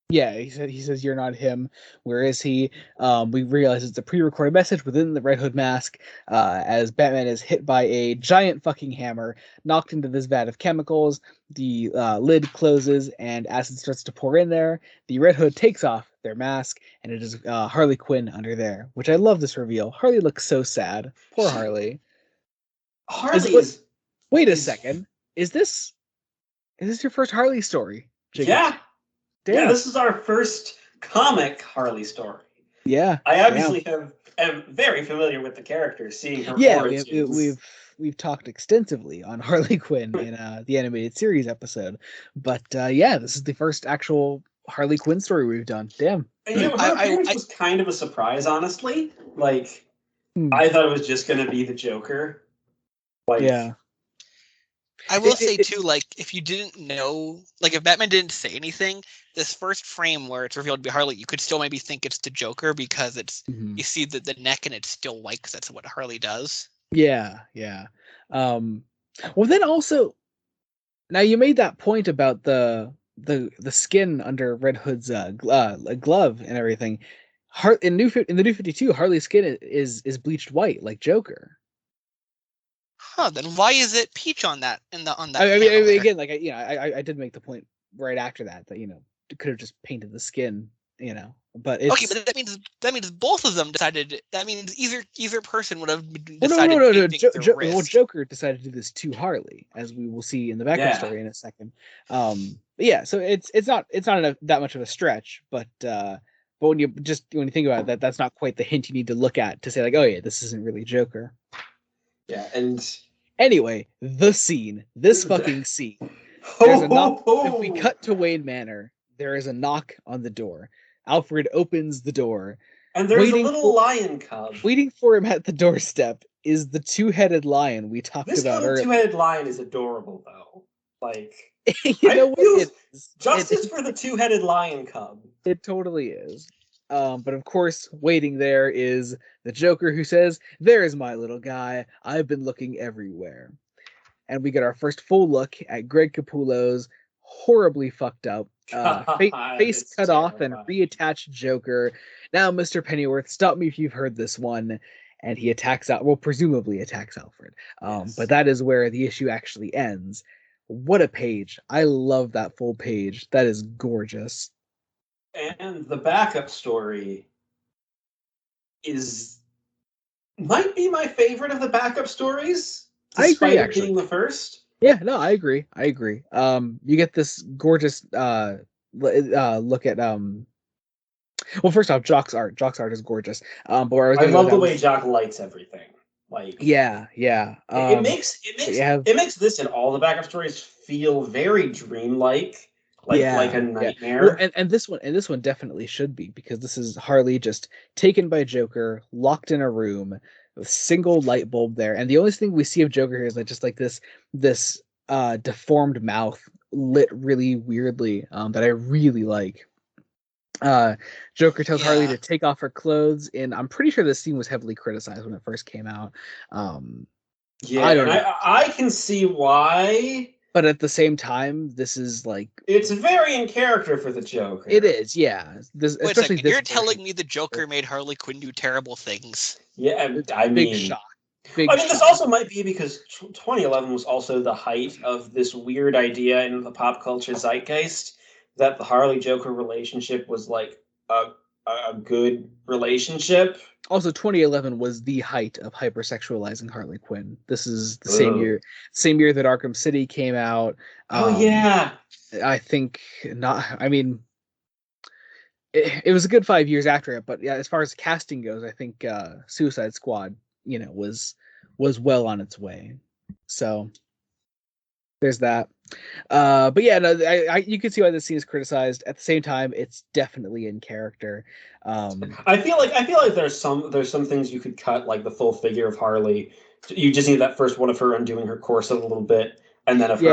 yeah. He says you're not him. Where is he? We realize it's a pre-recorded message within the Red Hood mask. As Batman is hit by a giant fucking hammer, knocked into this vat of chemicals. The lid closes and acid starts to pour in there. The Red Hood takes off their mask, and it is Harley Quinn under there. Which I love this reveal. Harley looks so sad. Poor She, Harley. Is Harley what? Wait a is second. Is this your first Harley story, Jacob? yeah. Yeah, Damn. this is our first comic Harley story. Yeah. I Damn. obviously am very familiar with the character, seeing her Yeah, origins. we've talked extensively on Harley Quinn in the animated series episode, but yeah, this is the first actual Harley Quinn story we've done. Damn. And her appearance was kind of a surprise, honestly. Like, Hmm. I thought it was just gonna be the Joker. Like, Yeah. I will say too, like if you didn't know, like if Batman didn't say anything, this first frame where it's revealed to be Harley, you could still maybe think it's the Joker because Mhm. you see the neck and it's still white because that's what Harley does. Yeah, yeah. Um, well, then also, now you made that point about the skin under Red Hood's glove and everything. In the New 52, Harley's skin is bleached white like Joker. Huh? Then why is it peach on that on that I panel mean, there? again, like I did make the point right after that it could have just painted the skin, but Okay, it's but that means both of them decided. That means either person would have well, no, no, decided no, no. painting their Well, wrist. Joker decided to do this to Harley, as we will see in the backup yeah. story in a second. But yeah, so it's not that much of a stretch, but when you think about it, that's not quite the hint you need to look at to say like, oh yeah, this isn't really Joker. Yeah, and Anyway, this fucking scene. There's a knock. If we cut to Wayne Manor, there is a knock on the door. Alfred opens the door. and there's a little lion cub. Waiting for him at the doorstep is the two-headed lion we talked This about little earlier. two-headed lion is adorable, though. Like, You I know what? feel It is. justice for the two-headed lion cub. It totally is. But of course, waiting there is the Joker, who says, "There's my little guy. I've been looking everywhere." And we get our first full look at Greg Capullo's horribly fucked up, God, face it's cut off and terrifying. reattached Joker. "Now, Mr. Pennyworth, stop me if you've heard this one." And he attacks out, well, presumably attacks Alfred. But Yes. that is where the issue actually ends. What a page! I love that full page. That is gorgeous. And the backup story is might be my favorite of the backup stories, I agree, despite it actually. being the first. Yeah, no, I agree. I agree. You get this gorgeous look at well, first off, Jock's art. Jock's art is gorgeous. But where I was I gonna go with love the that way was, Jock lights everything. Like yeah, yeah. it makes it But makes you have, it makes this and all the backup stories feel very dreamlike, like yeah, a yeah. Well, nightmare. and this one definitely should be, because this is Harley just taken by Joker, locked in a room with single light bulb there, and the only thing we see of Joker here is like just like this deformed mouth lit really weirdly, that I really like. Uh, Joker tells Harley Yeah. to take off her clothes, and I'm pretty sure this scene was heavily criticized when it first came out. Um, Yeah, I don't and know, I can see why. but at the same time, this is like, It's very in character for the it Joker. is, yeah. This, Wait a especially second. this You're version. telling me the Joker made Harley Quinn do terrible things? Yeah, I Big mean, shock, big this shock. also might be because 2011 was also the height of this weird idea in the pop culture zeitgeist that the Harley Joker relationship was like a a good relationship. Also, 2011 was the height of hypersexualizing Harley Quinn. This is the Ugh. same year that Arkham City came out. Oh Um, yeah. I think not. I mean, it was a good 5 years after it, but yeah, as far as casting goes, I think Suicide Squad, was well on its way. So there's that. But yeah, no, you can see why this scene is criticized. At the same time, it's definitely in character. Um, I feel like there's some things you could cut, like the full figure of Harley. You just need that first one of her undoing her corset a little bit, and then of her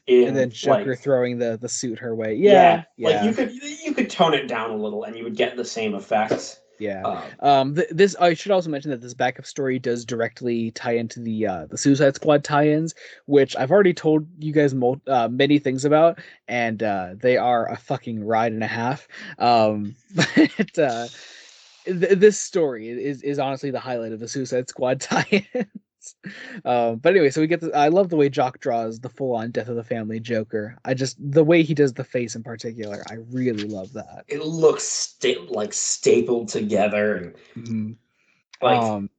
yeah, and then in Joker like throwing the suit her way. yeah, Yeah, like you yeah. could you could tone it down a little, and you would get the same effect. Yeah. Uh, This, I should also mention that this backup story does directly tie into the Suicide Squad tie-ins, which I've already told you guys many things about, and they are a fucking ride and a half. But this story is honestly the highlight of the Suicide Squad tie-ins. But anyway, so we get I love the way Jock draws the full-on death of the family Joker. The way he does the face in particular, I really love that. it looks like stapled together, and Mhm. like Um,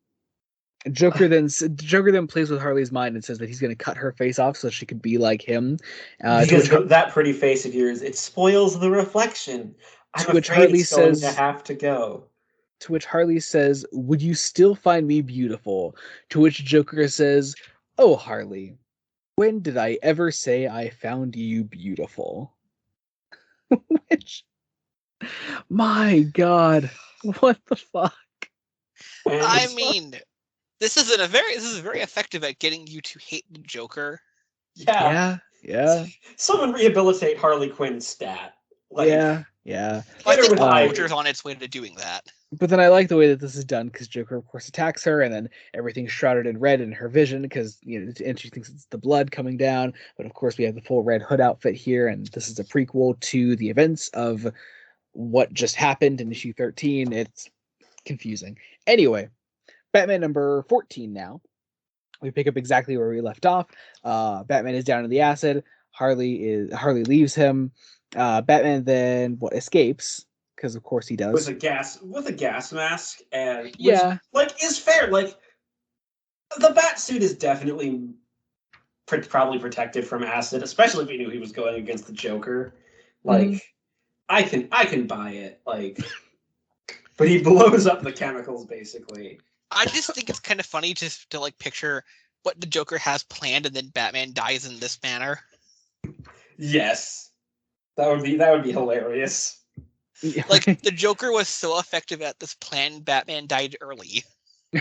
Joker then plays with Harley's mind and says that he's going to cut her face off so she could be like him. To because which that pretty face of yours, it spoils the reflection. I'm afraid Harley it's going to says have to go. "Would you still find me beautiful?" To which Joker says, "Oh, Harley, when did I ever say I found you beautiful?" Which, my God, what the fuck? I And mean, this is very effective at getting you to hate the Joker. yeah, Yeah, yeah, someone rehabilitate Harley Quinn's stat. Like, yeah, yeah. Well, I get her think with Pop Um, Culture is Ivy. on its way to doing that. But then I like the way that this is done, because Joker, of course, attacks her, and then everything's shrouded in red in her vision, because and she thinks it's the blood coming down. But of course, we have the full Red Hood outfit here, and this is a prequel to the events of what just happened in issue 13. It's confusing. Anyway, Batman number 14 now. We pick up exactly where we left off. Batman is down in the acid. Harley leaves him. Batman then escapes, because of course he with does. a gas mask, and which Yeah. like is fair. Like the bat suit is definitely probably protected from acid, especially if he knew he was going against the Joker. Mhm. Like I can buy it. Like, but he blows up the chemicals basically. I just think it's kind of funny just to like picture what the Joker has planned and then Batman dies in this manner. Yes, that would be hilarious. Like the Joker was so effective at this plan, Batman died early.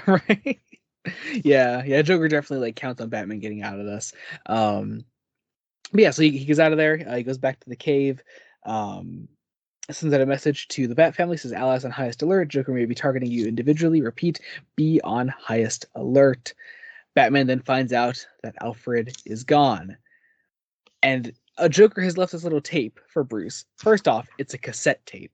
Right. Yeah, yeah. Joker definitely like counts on Batman getting out of this. But yeah, so he goes out of there. He goes back to the cave. Um, Sends out a message to the Bat family, says allies on highest alert. Joker may be targeting you individually. Repeat, be on highest alert. Batman then finds out that Alfred is gone. And a Joker has left this little tape for Bruce. First off, it's a cassette tape.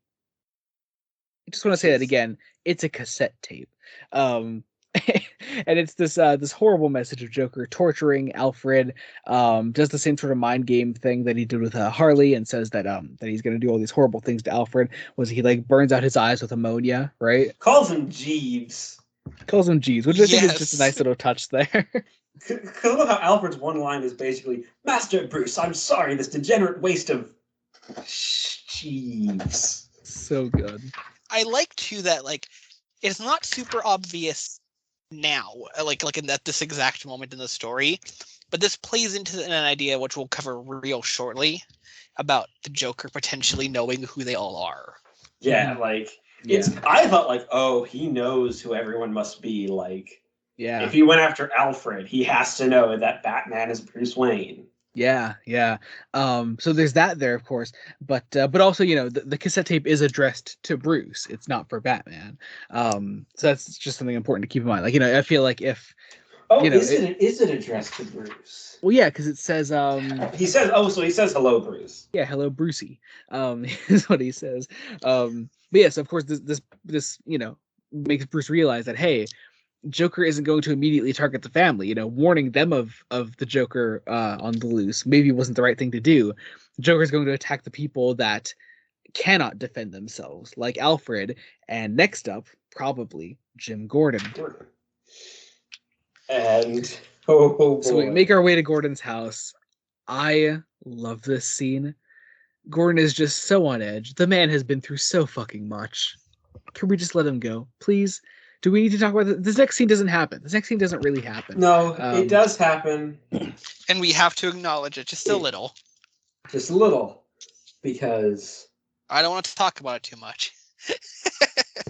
I just want to say that again. It's a cassette tape. And it's this horrible message of Joker torturing Alfred, does the same sort of mind game thing that he did with Harley, and says that he's gonna do all these horrible things to Alfred. Was he like burns out his eyes with ammonia, right? Calls him Jeeves. Calls him Jeeves, which I think is just a nice little touch there. Because I love how Alfred's one line is basically, Master Bruce, I'm sorry, this degenerate waste of Jeeves. So good. I like too that like it's not super obvious now, like in this exact moment in the story, but this plays into an idea which we'll cover real shortly about the Joker potentially knowing who they all are. Yeah, like I thought like, oh, he knows who everyone must be. Like, yeah, if he went after Alfred, he has to know that Batman is Bruce Wayne. Yeah. So there's that there, of course, but also, the cassette tape is addressed to Bruce. It's not for Batman. So that's just something important to keep in mind. Like, I feel like if is it addressed to Bruce? Well, yeah, because it says he says hello, Bruce. Yeah, hello, Brucey. Is what he says. But yes, of course, this makes Bruce realize that, hey, Joker isn't going to immediately target the family. Warning them of the Joker on the loose maybe wasn't the right thing to do. Joker's going to attack the people that cannot defend themselves, like Alfred, and next up, probably Jim Gordon. And so we make our way to Gordon's house. I love this scene. Gordon is just so on edge. The man has been through so fucking much. Can we just let him go, please? Do we need to talk about this? This next scene doesn't happen. This next scene doesn't really happen. No, it does happen. And we have to acknowledge it just a little. Just a little. Because... I don't want to talk about it too much.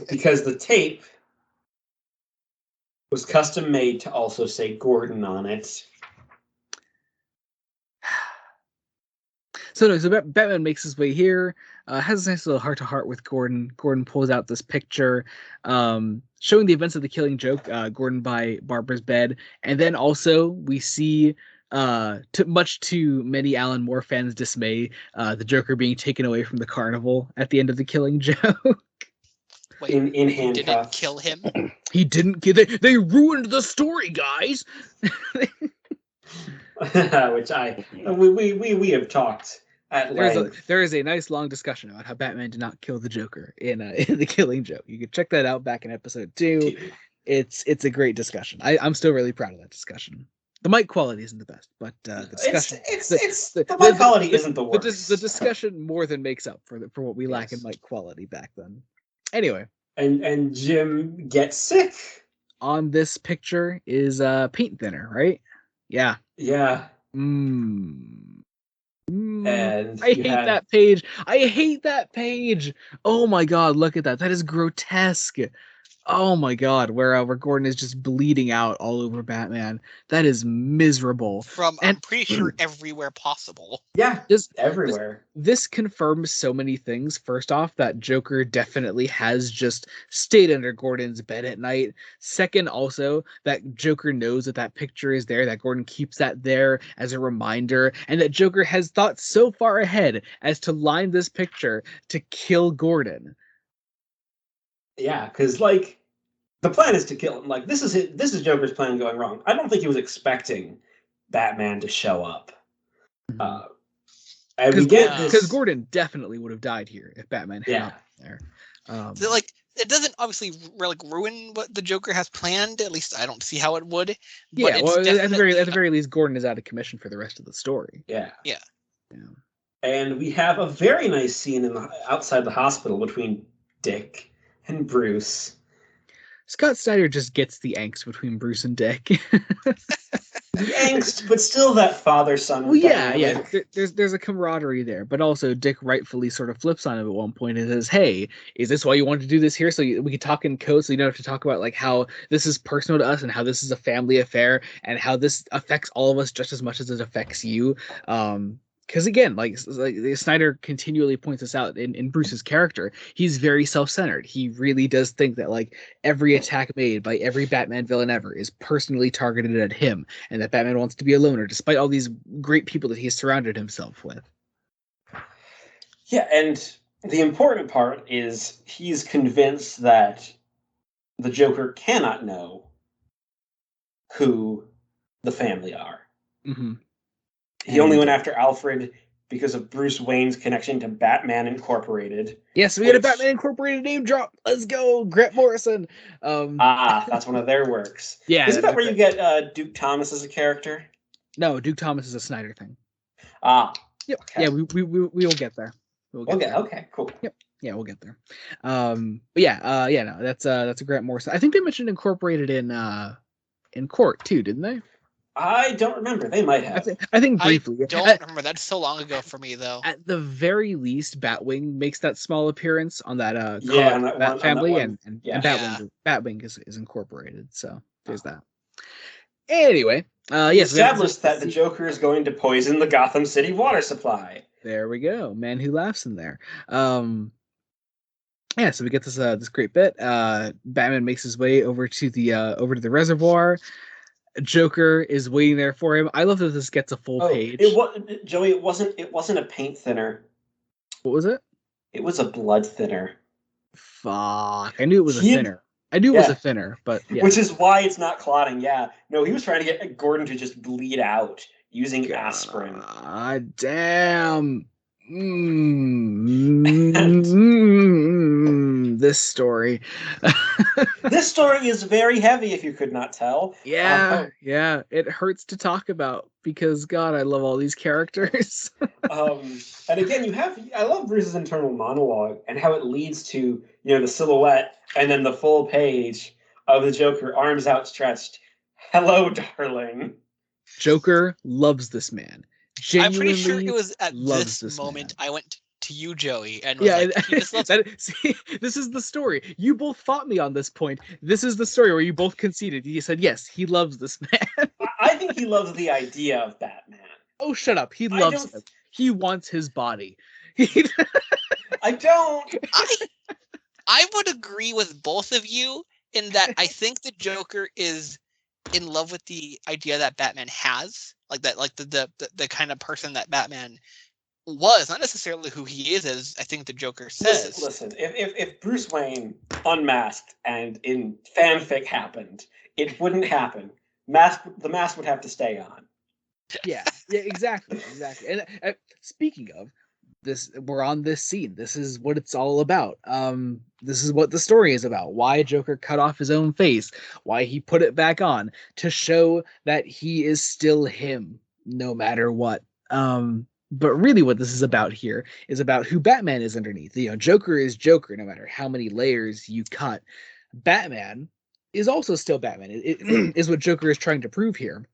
Because the tape was custom made to also say Gordon on it. So Batman makes his way here, has a nice little heart-to-heart with Gordon. Gordon pulls out this picture showing the events of the Killing Joke, Gordon by Barbara's bed. And then also we see, much to many Alan Moore fans' dismay, the Joker being taken away from the carnival at the end of the Killing Joke. Wait, in handcuffs. Didn't kill him? He didn't kill. They ruined the story, guys. Which we have talked at length. There is a nice long discussion about how Batman did not kill the Joker in the Killing Joke. You can check that out back in episode 2. It's a great discussion. I'm still really proud of that discussion. The mic quality isn't the best, but the discussion the mic quality isn't the worst. The discussion more than makes up for what we lack in mic quality back then. Anyway, and Jim gets sick. On this picture is paint thinner, right? Yeah. And I hate that page. I hate that page. Oh my god, look at that. That is grotesque. Oh my god, where Gordon is just bleeding out all over Batman. That is miserable. I'm pretty sure everywhere possible. Yeah, just everywhere. This confirms so many things. First off, that Joker definitely has just stayed under Gordon's bed at night. Second, also, that Joker knows that picture is there, that Gordon keeps that there as a reminder, and that Joker has thought so far ahead as to line this picture to kill Gordon. Yeah, because like the plan is to kill him. Like this is Joker's plan going wrong. I don't think he was expecting Batman to show up. And we get this because Gordon definitely would have died here if Batman had not been there. So, like, it doesn't obviously ruin what the Joker has planned. At least I don't see how it would. Yeah, at the very least, Gordon is out of commission for the rest of the story. Yeah. Yeah. And we have a very nice scene outside the hospital between Dick and Bruce. Scott Snyder just gets the angst between Bruce and Dick. The angst, but still that father-son. Well, yeah. There's a camaraderie there, but also Dick rightfully sort of flips on him at one point and says, "Hey, is this why you wanted to do this here? So we can talk in code, so you don't have to talk about like how this is personal to us and how this is a family affair and how this affects all of us just as much as it affects you." because again, like Snyder continually points this out in Bruce's character, he's very self-centered. He really does think that like every attack made by every Batman villain ever is personally targeted at him, and that Batman wants to be a loner, despite all these great people that he's surrounded himself with. Yeah, and the important part is he's convinced that the Joker cannot know who the family are. Mm-hmm. He only went after Alfred because of Bruce Wayne's connection to Batman Incorporated. Yes, we had a Batman Incorporated name drop. Let's go, Grant Morrison. That's one of their works. Yeah, isn't that where you get Duke Thomas as a character? No, Duke Thomas is a Snyder thing. Yep. Okay. Yeah, we will get there. We'll get there. Okay, cool. Yep. Yeah, we'll get there. But yeah, no, that's a Grant Morrison. I think they mentioned Incorporated in court too, didn't they? I don't remember. They might have. I think briefly. I don't remember. That's so long ago for me, though. At the very least, Batwing makes that small appearance on that Bat family, and Batwing is incorporated. So there's that. Anyway, yes, established that the Joker is going to poison the Gotham City water supply. There we go. Man who laughs in there. Yeah, so we get this great bit. Batman makes his way over to the reservoir. Joker is waiting there for him. I love that this gets a full page. Joey, it wasn't a paint thinner. What was it? It was a blood thinner. Fuck. I knew it was a thinner. I knew it was a thinner, but yeah. Which is why it's not clotting, yeah. No, he was trying to get Gordon to just bleed out using aspirin. Damn. This story. This story is very heavy, if you could not tell. Yeah, it hurts to talk about because God, I love all these characters. And again, I love Bruce's internal monologue and how it leads to the silhouette and then the full page of the Joker, arms outstretched. Hello, darling. Joker loves this man. I'm pretty sure it was at this moment I went to you, Joey, and was he just loves see, this is the story. You both fought me on this point. This is the story where you both conceded. You said, yes, he loves this man. I think he loves the idea of Batman. Oh, shut up. He loves him. He wants his body. I don't. I would agree with both of you in that I think the Joker is in love with the idea that Batman has, like that, like the kind of person that Batman was, not necessarily who he is, as I think the Joker says. Listen, if Bruce Wayne unmasked and in fanfic happened, it wouldn't happen. The mask would have to stay on. Yeah, exactly. And speaking of this, we're on this scene. This is what it's all about. This is what the story is about. Why Joker cut off his own face, why he put it back on, to show that he is still him, no matter what. But really what this is about here is about who Batman is underneath. Joker is Joker, no matter how many layers you cut. Batman is also still Batman. It is what Joker is trying to prove here.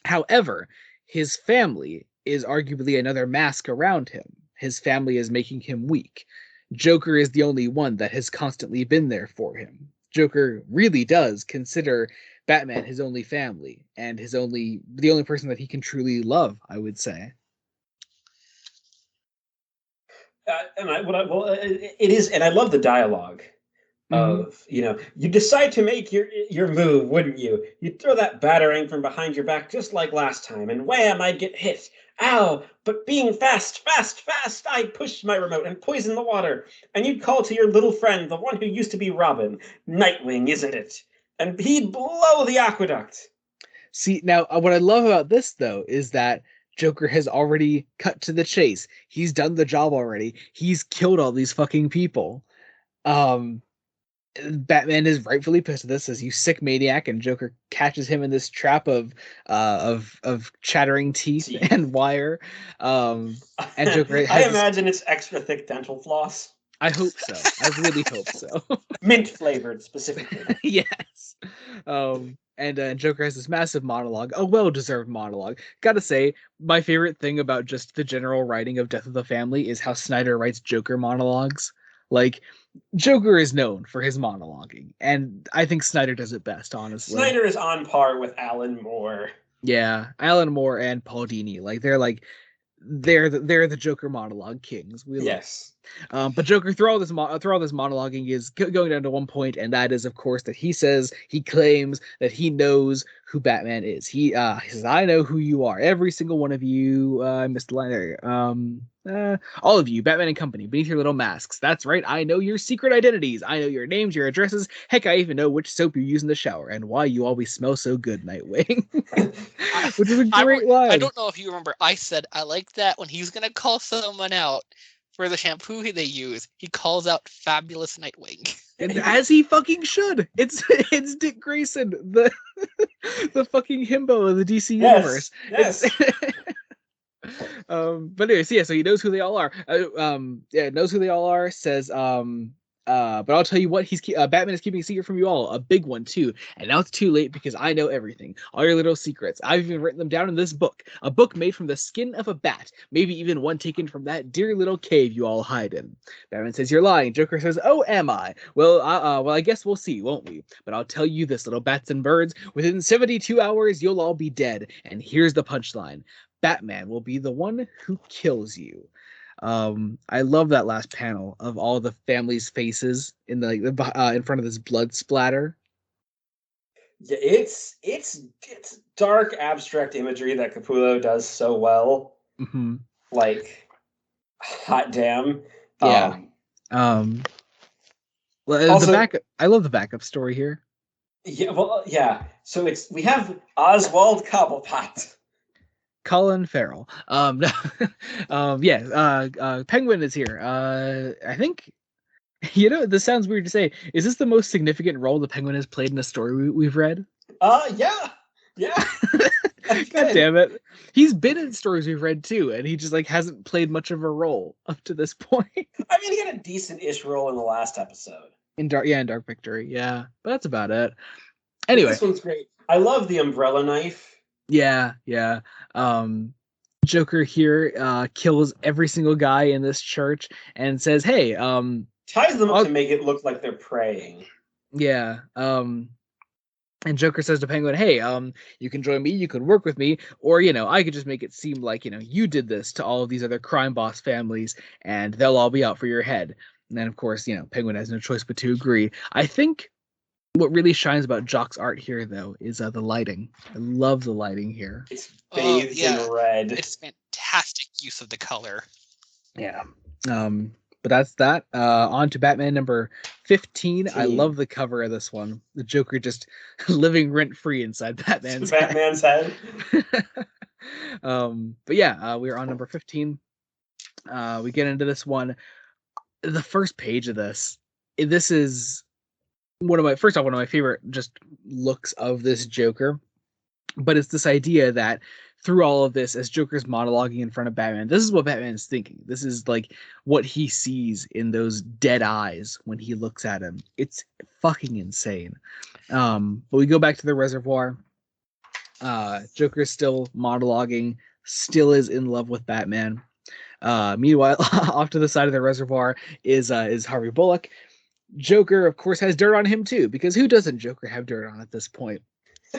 However, his family is arguably another mask around him. His family is making him weak. Joker is the only one that has constantly been there for him. Joker really does consider Batman his only family and the only person that he can truly love, I would say. It is, and I love the dialogue of you decide to make your move, wouldn't you? You'd throw that batarang from behind your back just like last time, and wham, I'd get hit. Ow! But being fast, I'd push my remote and poison the water, and you'd call to your little friend, the one who used to be Robin, Nightwing, isn't it? And he'd blow the aqueduct. See, now what I love about this though is that Joker has already cut to the chase. He's done the job already. He's killed all these fucking people. Batman is rightfully pissed at this as you sick maniac, and Joker catches him in this trap of chattering teeth and wire. And Joker I imagine it's extra thick dental floss. I hope so. I really hope so. Mint flavored specifically. Yes. And Joker has this massive monologue, a well-deserved monologue. Gotta say, my favorite thing about just the general writing of Death of the Family is how Snyder writes Joker monologues. Like, Joker is known for his monologuing, and I think Snyder does it best, honestly. Snyder is on par with Alan Moore. Yeah, Alan Moore and Paul Dini. Like, they're like, they're the Joker monologue kings. We love. Yes. But Joker, through all this monologuing, is going down to one point, and that is, of course, that he claims that he knows who Batman is. He says, "I know who you are, every single one of you." I missed the line there. All of you, Batman and Company, beneath your little masks. That's right. I know your secret identities. I know your names, your addresses. Heck, I even know which soap you use in the shower and why you always smell so good, Nightwing. Which is a great line. I don't know if you remember. I said I like that when he's gonna call someone out for the shampoo they use, he calls out Fabulous Nightwing. And as he fucking should. It's Dick Grayson, the fucking himbo of the DC universe. Yes. But anyways, yeah, so he knows who they all are. Knows who they all are, says but I'll tell you what, Batman is keeping a secret from you all, a big one too. And now it's too late because I know everything, all your little secrets. I've even written them down in this book, a book made from the skin of a bat, maybe even one taken from that dear little cave you all hide in. Batman says you're lying. Joker says, "Oh, am I? Well, I guess we'll see, won't we? But I'll tell you this, little bats and birds, within 72 hours you'll all be dead. And here's the punchline: Batman will be the one who kills you." I love that last panel of all the family's faces in in front of this blood splatter. Yeah, it's dark abstract imagery that Capullo does so well. Mm-hmm. Like, hot damn. Yeah. Well, Also, I love the backup story here. Yeah, well, yeah. So we have Oswald Cobblepot. Colin Farrell. Penguin is here. I think, this sounds weird to say. Is this the most significant role the Penguin has played in a story we've read? Yeah. God damn it. He's been in stories we've read too, and he just hasn't played much of a role up to this point. I mean, he had a decent-ish role in the last episode. In Dark Victory, yeah. But that's about it. Anyway. This one's great. I love the umbrella knife. Yeah. Joker here kills every single guy in this church and says, "Hey, ties them up to make it look like they're praying." Yeah. And Joker says to Penguin, "Hey, you can join me, you could work with me, or I could just make it seem like, you did this to all of these other crime boss families and they'll all be out for your head." And then of course, Penguin has no choice but to agree. I think what really shines about Jock's art here, though, is the lighting. I love the lighting here. It's bathed in red. It's fantastic use of the color. Yeah. But that's that. On to Batman number 15. I love the cover of this one. The Joker just living rent-free inside Batman's head. But yeah, we're on number 15. We get into this one. The first page of this is one of my favorite just looks of this Joker. But it's this idea that through all of this, as Joker's monologuing in front of Batman, this is what Batman is thinking. This is what he sees in those dead eyes when he looks at him. It's fucking insane. But we go back to the reservoir. Joker is still monologuing, still is in love with Batman. Meanwhile, off to the side of the reservoir is Harvey Bullock. Joker, of course, has dirt on him too, because who doesn't Joker have dirt on at this point?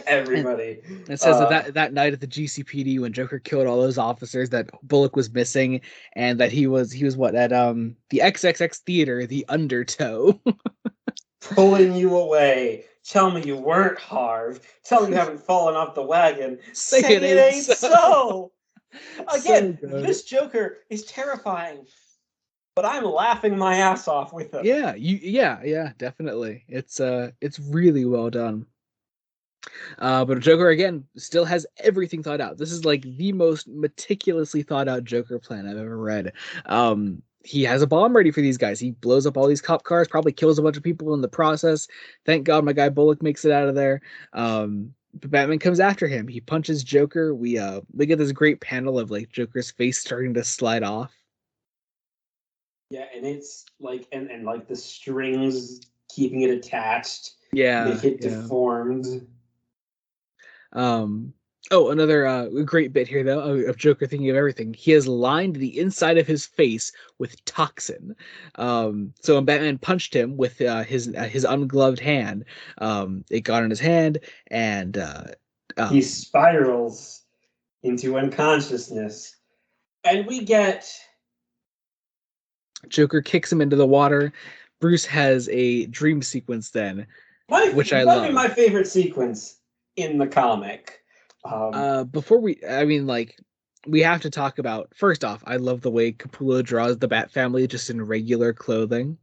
Everybody. And it says that night at the GCPD when Joker killed all those officers, that Bullock was missing, and that he was what at the XXX theater, the Undertow. Pulling you away. Tell me you weren't, Harv. Tell me you haven't fallen off the wagon. Say it ain't so. Again, this Joker is terrifying, but I'm laughing my ass off with him. Yeah, definitely. It's really well done. But Joker again still has everything thought out. This is the most meticulously thought out Joker plan I've ever read. He has a bomb ready for these guys. He blows up all these cop cars, probably kills a bunch of people in the process. Thank God my guy Bullock makes it out of there. But Batman comes after him. He punches Joker. We get this great panel of Joker's face starting to slide off. Yeah, and it's and the strings keeping it attached. Yeah, make it deformed. Another great bit here though of Joker thinking of everything. He has lined the inside of his face with toxin. So when Batman punched him with his ungloved hand, it got in his hand and he spirals into unconsciousness. And we get Joker kicks him into the water. Bruce has a dream sequence then, which I might be love. my favorite sequence in the comic. Before we have to talk about, first off, I love the way Capullo draws the Bat family just in regular clothing.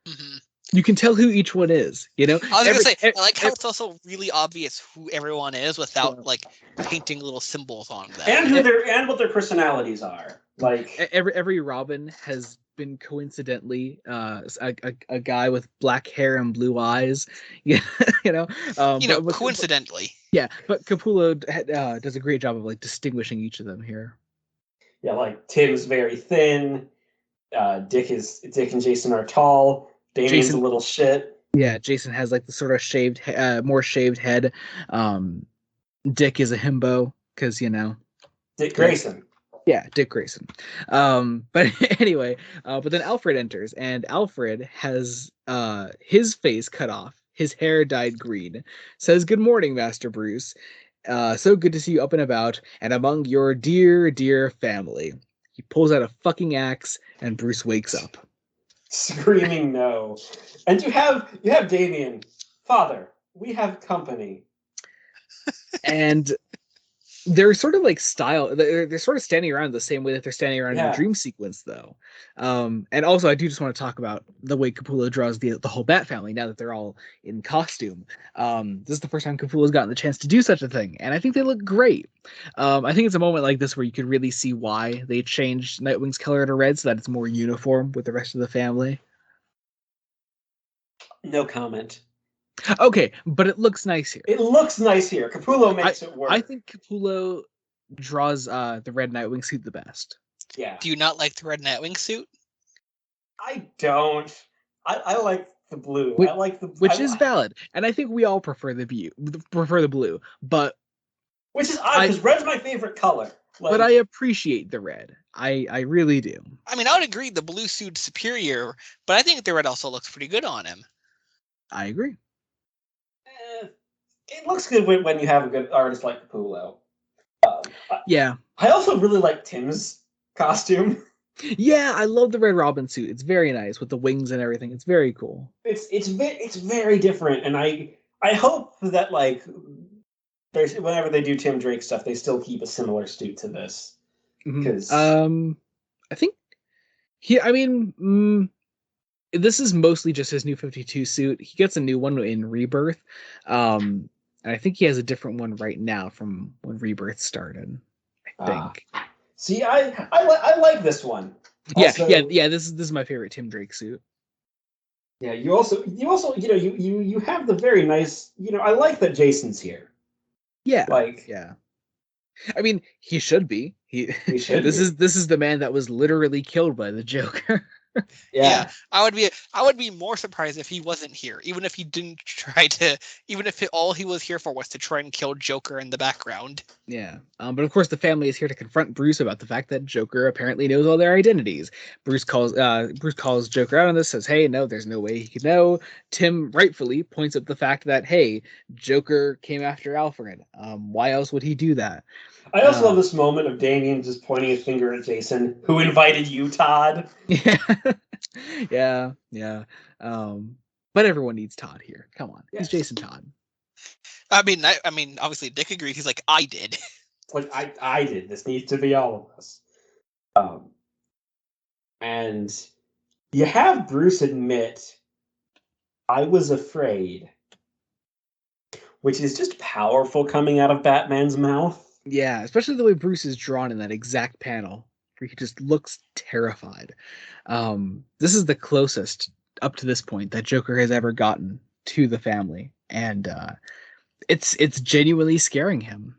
Mm-hmm. You can tell who each one is, you know? I was gonna say, I like how it's also really obvious who everyone is without like painting little symbols on them. And what their personalities are. Like every Robin has been coincidentally a guy with black hair and blue eyes. Yeah, coincidentally. But Capullo does a great job of like distinguishing each of them here. Yeah, like Tim's very thin. Dick and Jason are tall. Damien's a little shit. Yeah, Jason has like the sort of more shaved head. Dick is a himbo because Dick Grayson. Yeah, Dick Grayson. But anyway, but then Alfred enters, and Alfred has his face cut off, his hair dyed green. Says, "Good morning, Master Bruce. So good to see you up and about, and among your dear, dear family." He pulls out a fucking axe, and Bruce wakes up, screaming no. And you have Damien. Father, we have company. And they're sort of like they're sort of standing around the same way that they're standing around in the dream sequence, though. And also I do just want to talk about the way Capullo draws the whole Bat family now that they're all in costume. This is the first time Capullo's gotten the chance to do such a thing, and I think they look great. I think it's a moment like this where you could really see why they changed Nightwing's color to red so that it's more uniform with the rest of the family. No comment. Okay, but it looks nice here. It looks nice here. Capullo makes it work. I think Capullo draws the red Nightwing suit the best. Yeah. Do you not like the red Nightwing suit? I don't. I like the blue. Which is valid, and I think we all prefer the blue. But which is odd because red's my favorite color. But I appreciate the red. I really do. I mean, I would agree the blue suit's superior, but I think the red also looks pretty good on him. I agree. It looks good when you have a good artist like Capullo. Yeah. I also really like Tim's costume. Yeah, I love the Red Robin suit. It's very nice with the wings and everything. It's very cool. It's very different, and I hope that like there's whenever they do Tim Drake stuff, they still keep a similar suit to this. Because I think this is mostly just his new 52 suit. He gets a new one in Rebirth. And I think he has a different one right now from when Rebirth started. I think. See, I like this one. Also, yeah. This is my favorite Tim Drake suit. Yeah, you also you have the very nice. I like that Jason's here. Yeah. I mean, he should be. He should. This is the man that was literally killed by the Joker. Yeah, I would be more surprised if he wasn't here, even if he didn't even if all he was here for was to try and kill Joker in the background. Yeah, but of course the family is here to confront Bruce about the fact that Joker apparently knows all their identities. Bruce calls Joker out on this, says, "Hey, no, there's no way he could know." Tim rightfully points out the fact that, hey, Joker came after Alfred. Why else would he do that? I also love this moment of Damien just pointing a finger at Jason, who invited you, Todd. Yeah. But everyone needs Todd here. Come on, He's Jason Todd. I mean, obviously Dick agrees. He's like, I did. Like I did. This needs to be all of us. And you have Bruce admit, "I was afraid," which is just powerful coming out of Batman's mouth. Yeah, especially the way Bruce is drawn in that exact panel, where he just looks terrified. This is the closest up to this point that Joker has ever gotten to the family, and it's genuinely scaring him.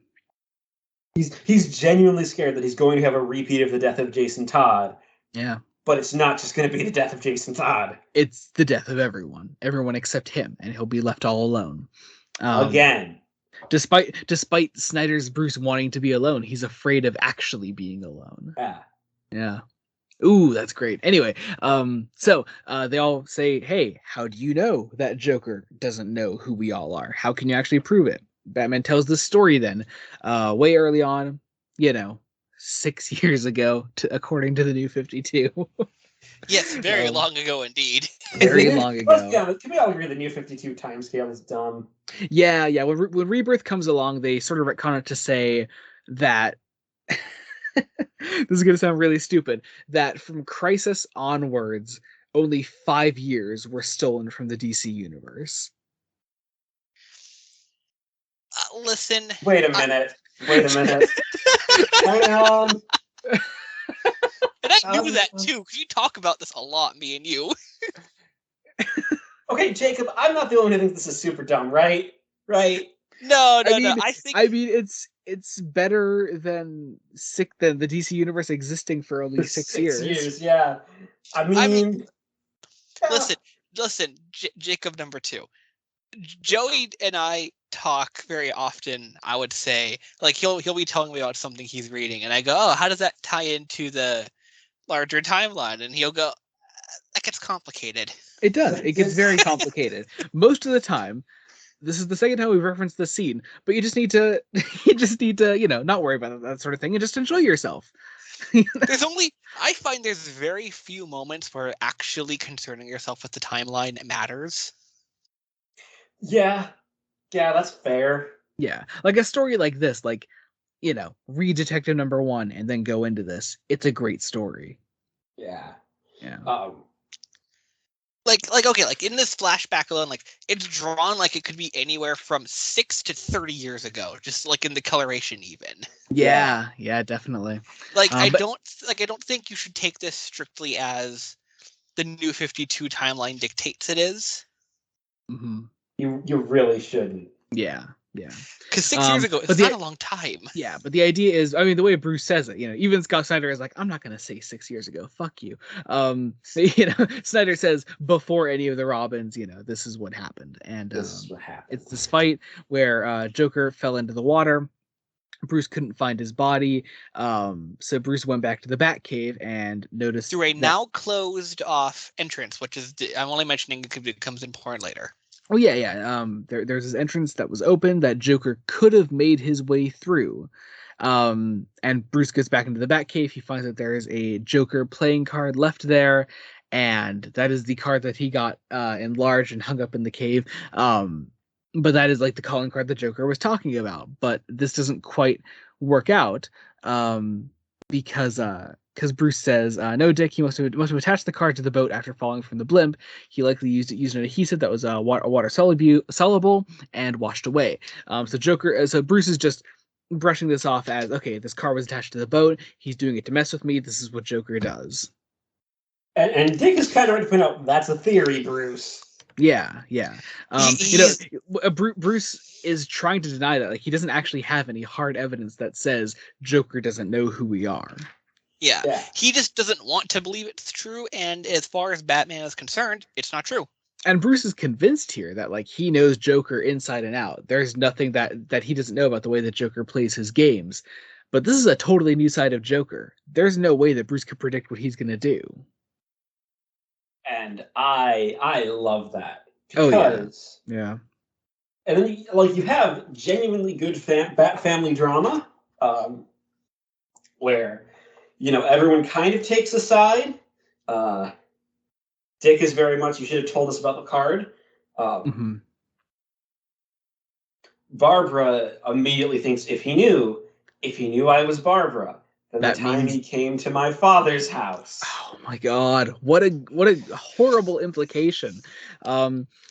He's genuinely scared that he's going to have a repeat of the death of Jason Todd. Yeah. But it's not just going to be the death of Jason Todd. It's the death of everyone except him, and he'll be left all alone. Again. Despite Snyder's Bruce wanting to be alone, he's afraid of actually being alone. Yeah. Ooh, that's great. Anyway, so they all say, "Hey, how do you know that Joker doesn't know who we all are? How can you actually prove it?" Batman tells this story then, way early on, 6 years ago, according to the New 52. Yes, very long ago indeed. Very long ago. Yeah, but can we all agree the New 52 timescale is dumb? Yeah. When Rebirth comes along, they sort of retcon it to say that this is going to sound really stupid, that from Crisis onwards, only 5 years were stolen from the DC universe. Listen. Wait a minute. Hang on. And I knew that too, because you talk about this a lot, me and you. Okay, Jacob, I'm not the only one who thinks this is super dumb, right? Right? No. I mean, it's better than the DC universe existing for only For 6 6 years. years, yeah. I mean listen, Jacob number 2. Joey and I talk very often. I would say, like, he'll be telling me about something he's reading, and I go, "Oh, how does that tie into the larger timeline?" And he'll go, "That gets complicated." It does. It gets very complicated. Most of the time, this is the second time we've referenced the scene, but you just need to, not worry about that sort of thing and just enjoy yourself. I find there's very few moments where actually concerning yourself with the timeline matters. Yeah, that's fair. Yeah, like a story like this, like, read Detective Number 1 and then go into this. It's a great story. Yeah. Yeah. Like in this flashback alone, like, it's drawn like it could be anywhere from 6 to 30 years ago, just like in the coloration even. Yeah, definitely. Like, I don't think you should take this strictly as the New 52 timeline dictates it is. Mm-hmm. You really shouldn't. Yeah. Because 6 years ago, it's not a long time. Yeah, but the idea is, I mean, the way Bruce says it, even Scott Snyder is like, I'm not going to say 6 years ago. Fuck you. Snyder says before any of the Robins, this is what happened. And this is what happened. It's this fight where Joker fell into the water. Bruce couldn't find his body. So Bruce went back to the Batcave and noticed through a now closed off entrance, which is, I'm only mentioning it because it comes important later. Oh yeah. There's this entrance that was open that Joker could have made his way through. And Bruce goes back into the Batcave. He finds that there is a Joker playing card left there, and that is the card that he got enlarged and hung up in the cave. But that is like the calling card the Joker was talking about. But this doesn't quite work out because Bruce says, "No, Dick, he must have attached the card to the boat after falling from the blimp. He likely used an adhesive that was water soluble and washed away." So Bruce is just brushing this off as, okay, this car was attached to the boat. He's doing it to mess with me. This is what Joker does. And Dick is kind of right to point out that's a theory, Bruce. Yeah. Bruce is trying to deny that. Like, he doesn't actually have any hard evidence that says Joker doesn't know who we are. Yeah. He just doesn't want to believe it's true, and as far as Batman is concerned, it's not true. And Bruce is convinced here that, like, he knows Joker inside and out. There's nothing that he doesn't know about the way that Joker plays his games. But this is a totally new side of Joker. There's no way that Bruce could predict what he's going to do. And I love that. Because, yeah. And then, you have genuinely good Bat family drama, where, everyone kind of takes a side. Dick is very much, you should have told us about the card. Barbara immediately thinks, if he knew I was Barbara, then that time he came to my father's house. Oh my God. What a horrible implication.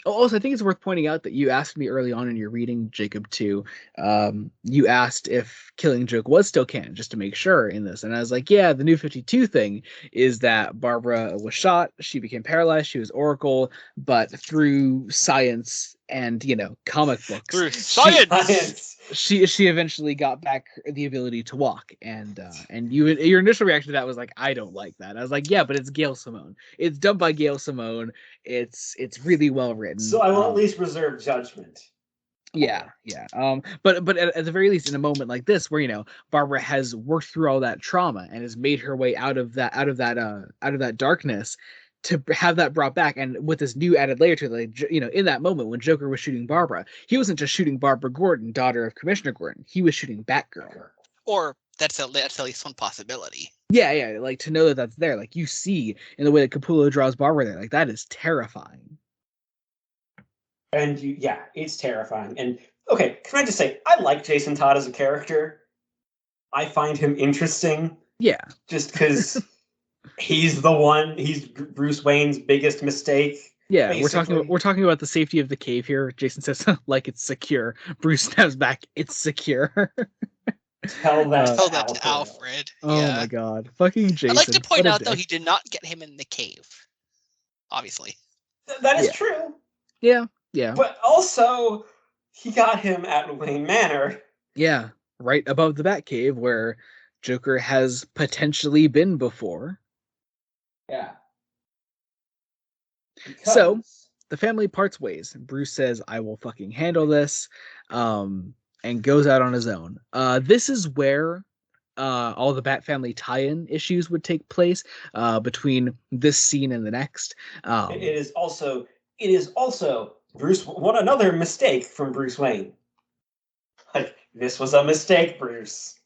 Also, I think it's worth pointing out that you asked me early on in your reading, Jacob, too. You asked if Killing Joke was still canon, just to make sure in this. And I was like, yeah, the New 52 thing is that Barbara was shot. She became paralyzed. She was Oracle. But through science and, comic books. Through science! She eventually got back the ability to walk, and your initial reaction to that was like, I don't like that. I was like, yeah, but it's Gail Simone. It's done by Gail Simone. It's really well written. So I will at least reserve judgment. Yeah. But at the very least, in a moment like this, where Barbara has worked through all that trauma and has made her way out of that darkness, to have that brought back, and with this new added layer to it, like, in that moment when Joker was shooting Barbara, he wasn't just shooting Barbara Gordon, daughter of Commissioner Gordon. He was shooting Batgirl. Or that's at least one possibility. Yeah, like to know that that's there. Like you see in the way that Capullo draws Barbara there, like that is terrifying. And it's terrifying. And okay, can I just say, I like Jason Todd as a character. I find him interesting. Yeah. Just because he's Bruce Wayne's biggest mistake. Yeah, basically. we're talking about the safety of the cave here. Jason says like it's secure. Bruce snaps back, it's secure. Tell that to Alfred. Oh my god. Fucking Jason. I'd like to point out, dick. though, he did not get him in the cave. Obviously. That is true. Yeah. But also, he got him at Wayne Manor. Yeah, right above the Batcave where Joker has potentially been before. Yeah. So, the family parts ways. Bruce says, I will fucking handle this, and goes out on his own. This is where all the Bat Family tie-in issues would take place between this scene and the next. It is also another mistake from Bruce Wayne. Like, this was a mistake, Bruce.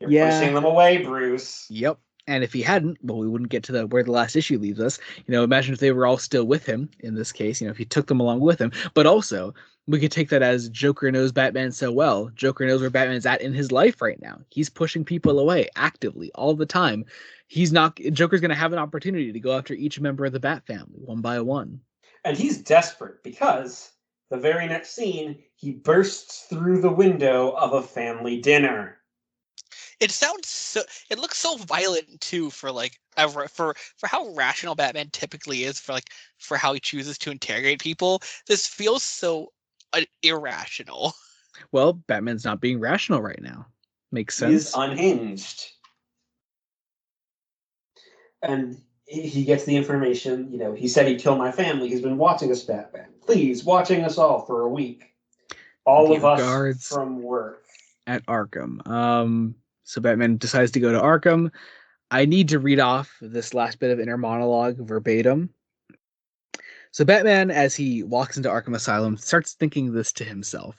You're pushing them away, Bruce. Yep. And if he hadn't, well, we wouldn't get to where the last issue leaves us. Imagine if they were all still with him in this case, if he took them along with him. But also, we could take that as Joker knows Batman so well. Joker knows where Batman's at in his life right now. He's pushing people away actively all the time. Joker's going to have an opportunity to go after each member of the Bat family one by one. And he's desperate because the very next scene, he bursts through the window of a family dinner. It looks so violent too for how rational Batman typically is for how he chooses to interrogate people. This feels so irrational. Well, Batman's not being rational right now. Makes sense. He's unhinged. And he gets the information, he said he'd kill my family. He's been watching us, Batman. Please, watching us all for a week. All of us from work. At Arkham. So Batman decides to go to Arkham. I need to read off this last bit of inner monologue verbatim. So Batman, as he walks into Arkham Asylum, starts thinking this to himself.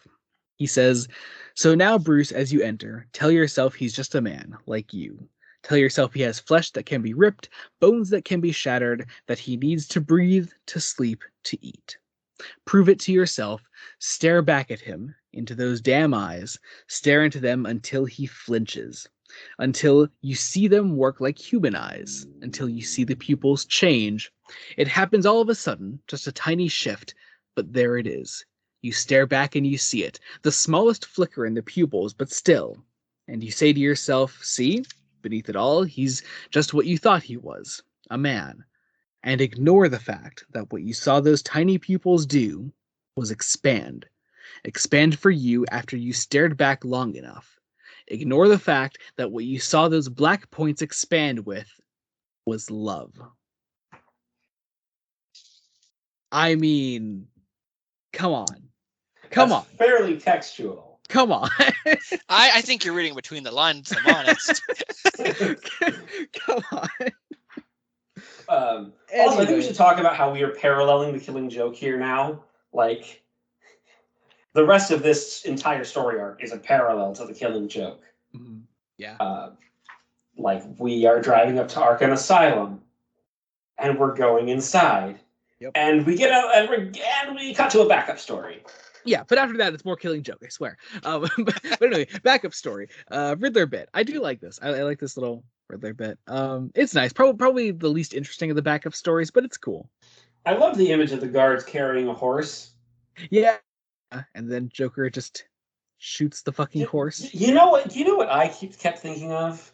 He says, so now, Bruce, as you enter, tell yourself he's just a man, like you. Tell yourself he has flesh that can be ripped, bones that can be shattered, that he needs to breathe, to sleep, to eat. Prove it to yourself. Stare back at him, into those damn eyes. Stare into them until he flinches. Until you see them work like human eyes. Until you see the pupils change. It happens all of a sudden, just a tiny shift, but there it is. You stare back and you see it. The smallest flicker in the pupils, but still. And you say to yourself, see? Beneath it all, he's just what you thought he was. A man. And ignore the fact that what you saw those tiny pupils do was expand. Expand for you after you stared back long enough. Ignore the fact that what you saw those black points expand with was love. I mean, come on. That's fairly textual. Come on. I think you're reading between the lines, I'm honest. Come on. Also, I think we should talk about how we are paralleling the Killing Joke here now. Like, the rest of this entire story arc is a parallel to the Killing Joke. Mm-hmm. Yeah. Like, we are driving up to Arkham Asylum, and we're going inside. Yep. And we get out, and we cut to a backup story. Yeah, but after that, it's more Killing Joke, I swear. But anyway, backup story. Riddler bit. I do like this. I like this little Riddler bit. It's nice. Probably the least interesting of the backup stories, but it's cool. I love the image of the guards carrying a horse. Yeah, and then Joker just shoots the fucking horse. You know what I kept thinking of?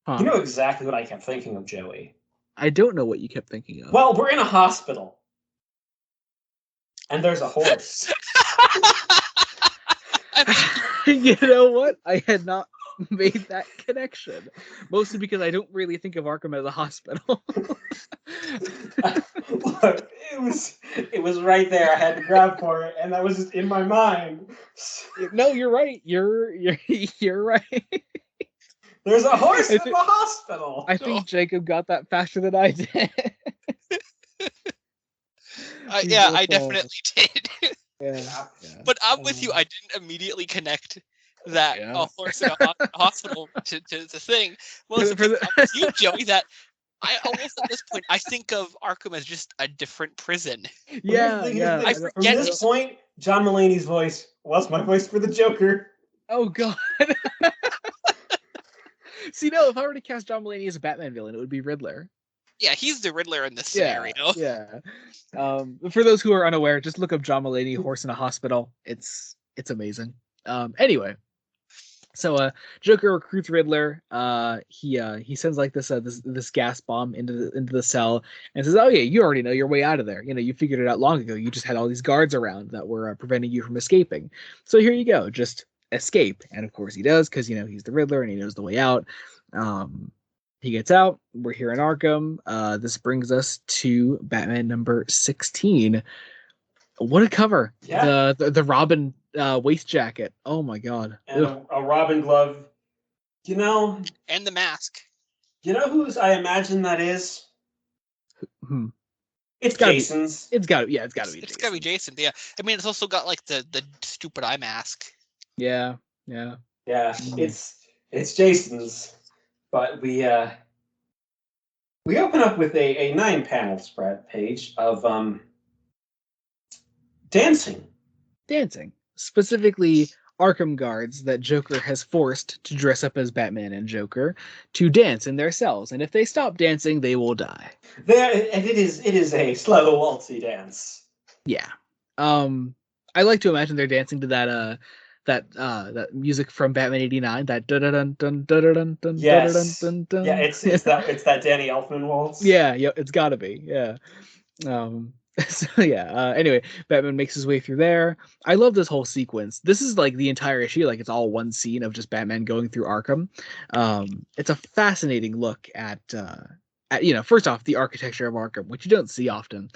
Huh. You know exactly what I kept thinking of, Joey. I don't know what you kept thinking of. Well, we're in a hospital. And there's a horse. You know what? I had not made that connection. Mostly because I don't really think of Arkham as a hospital. Look, it was right there. I had to grab for it, and that was just in my mind. No, you're right. You're right. There's a horse in the hospital. I think Jacob got that faster than I did. Yeah, I definitely did. Yeah. But I'm with you. I didn't immediately connect that Yeah. a horse in a hospital to thing. Well, it's For the- I'm with you, Joey, that I almost at this point I think of Arkham as just a different prison. Yeah, Here's yeah. the I thing. From forget this he's point, John Mulaney's voice was my voice for the Joker. Oh god. See, no, if I were to cast John Mulaney as a Batman villain, it would be Riddler. yeah, he's the Riddler in this Yeah, scenario. yeah. For those who are unaware, just look up John Mulaney, horse in a hospital. It's amazing. Anyway, so Joker recruits Riddler. He sends like this gas bomb into the cell and says, "Oh yeah, you already know your way out of there. You know, you figured it out long ago. You just had all these guards around that were preventing you from escaping. So here you go, just escape." And of course he does, because he's the Riddler and he knows the way out. He gets out. We're here in Arkham. This brings us to Batman number 16. What a cover! Yeah. The Robin waist jacket. Oh my god. And a Robin glove. You know And the mask. whose I imagine that is? Hmm. It's gotta be- Jason's. It's gotta be It's Jason. gotta be Jason. Yeah, I mean it's also got like the stupid eye mask. Yeah. Yeah, Mm. it's Jason's. But we open up with a 9-panel spread page of dancing. Specifically Arkham guards that Joker has forced to dress up as Batman and Joker to dance in their cells, and if they stop dancing, they will die. And it is a slow waltzy dance. Yeah. I like to imagine they're dancing to that music from Batman '89. That dun dun dun dun dun dun Yes. dun dun. Yeah, it's that Danny Elfman waltz. Yeah, it's gotta be. Yeah. So yeah. Anyway, Batman makes his way through there. I love this whole sequence. This is like the entire issue. Like it's all one scene of just Batman going through Arkham. It's a fascinating look at first off the architecture of Arkham, which you don't see often.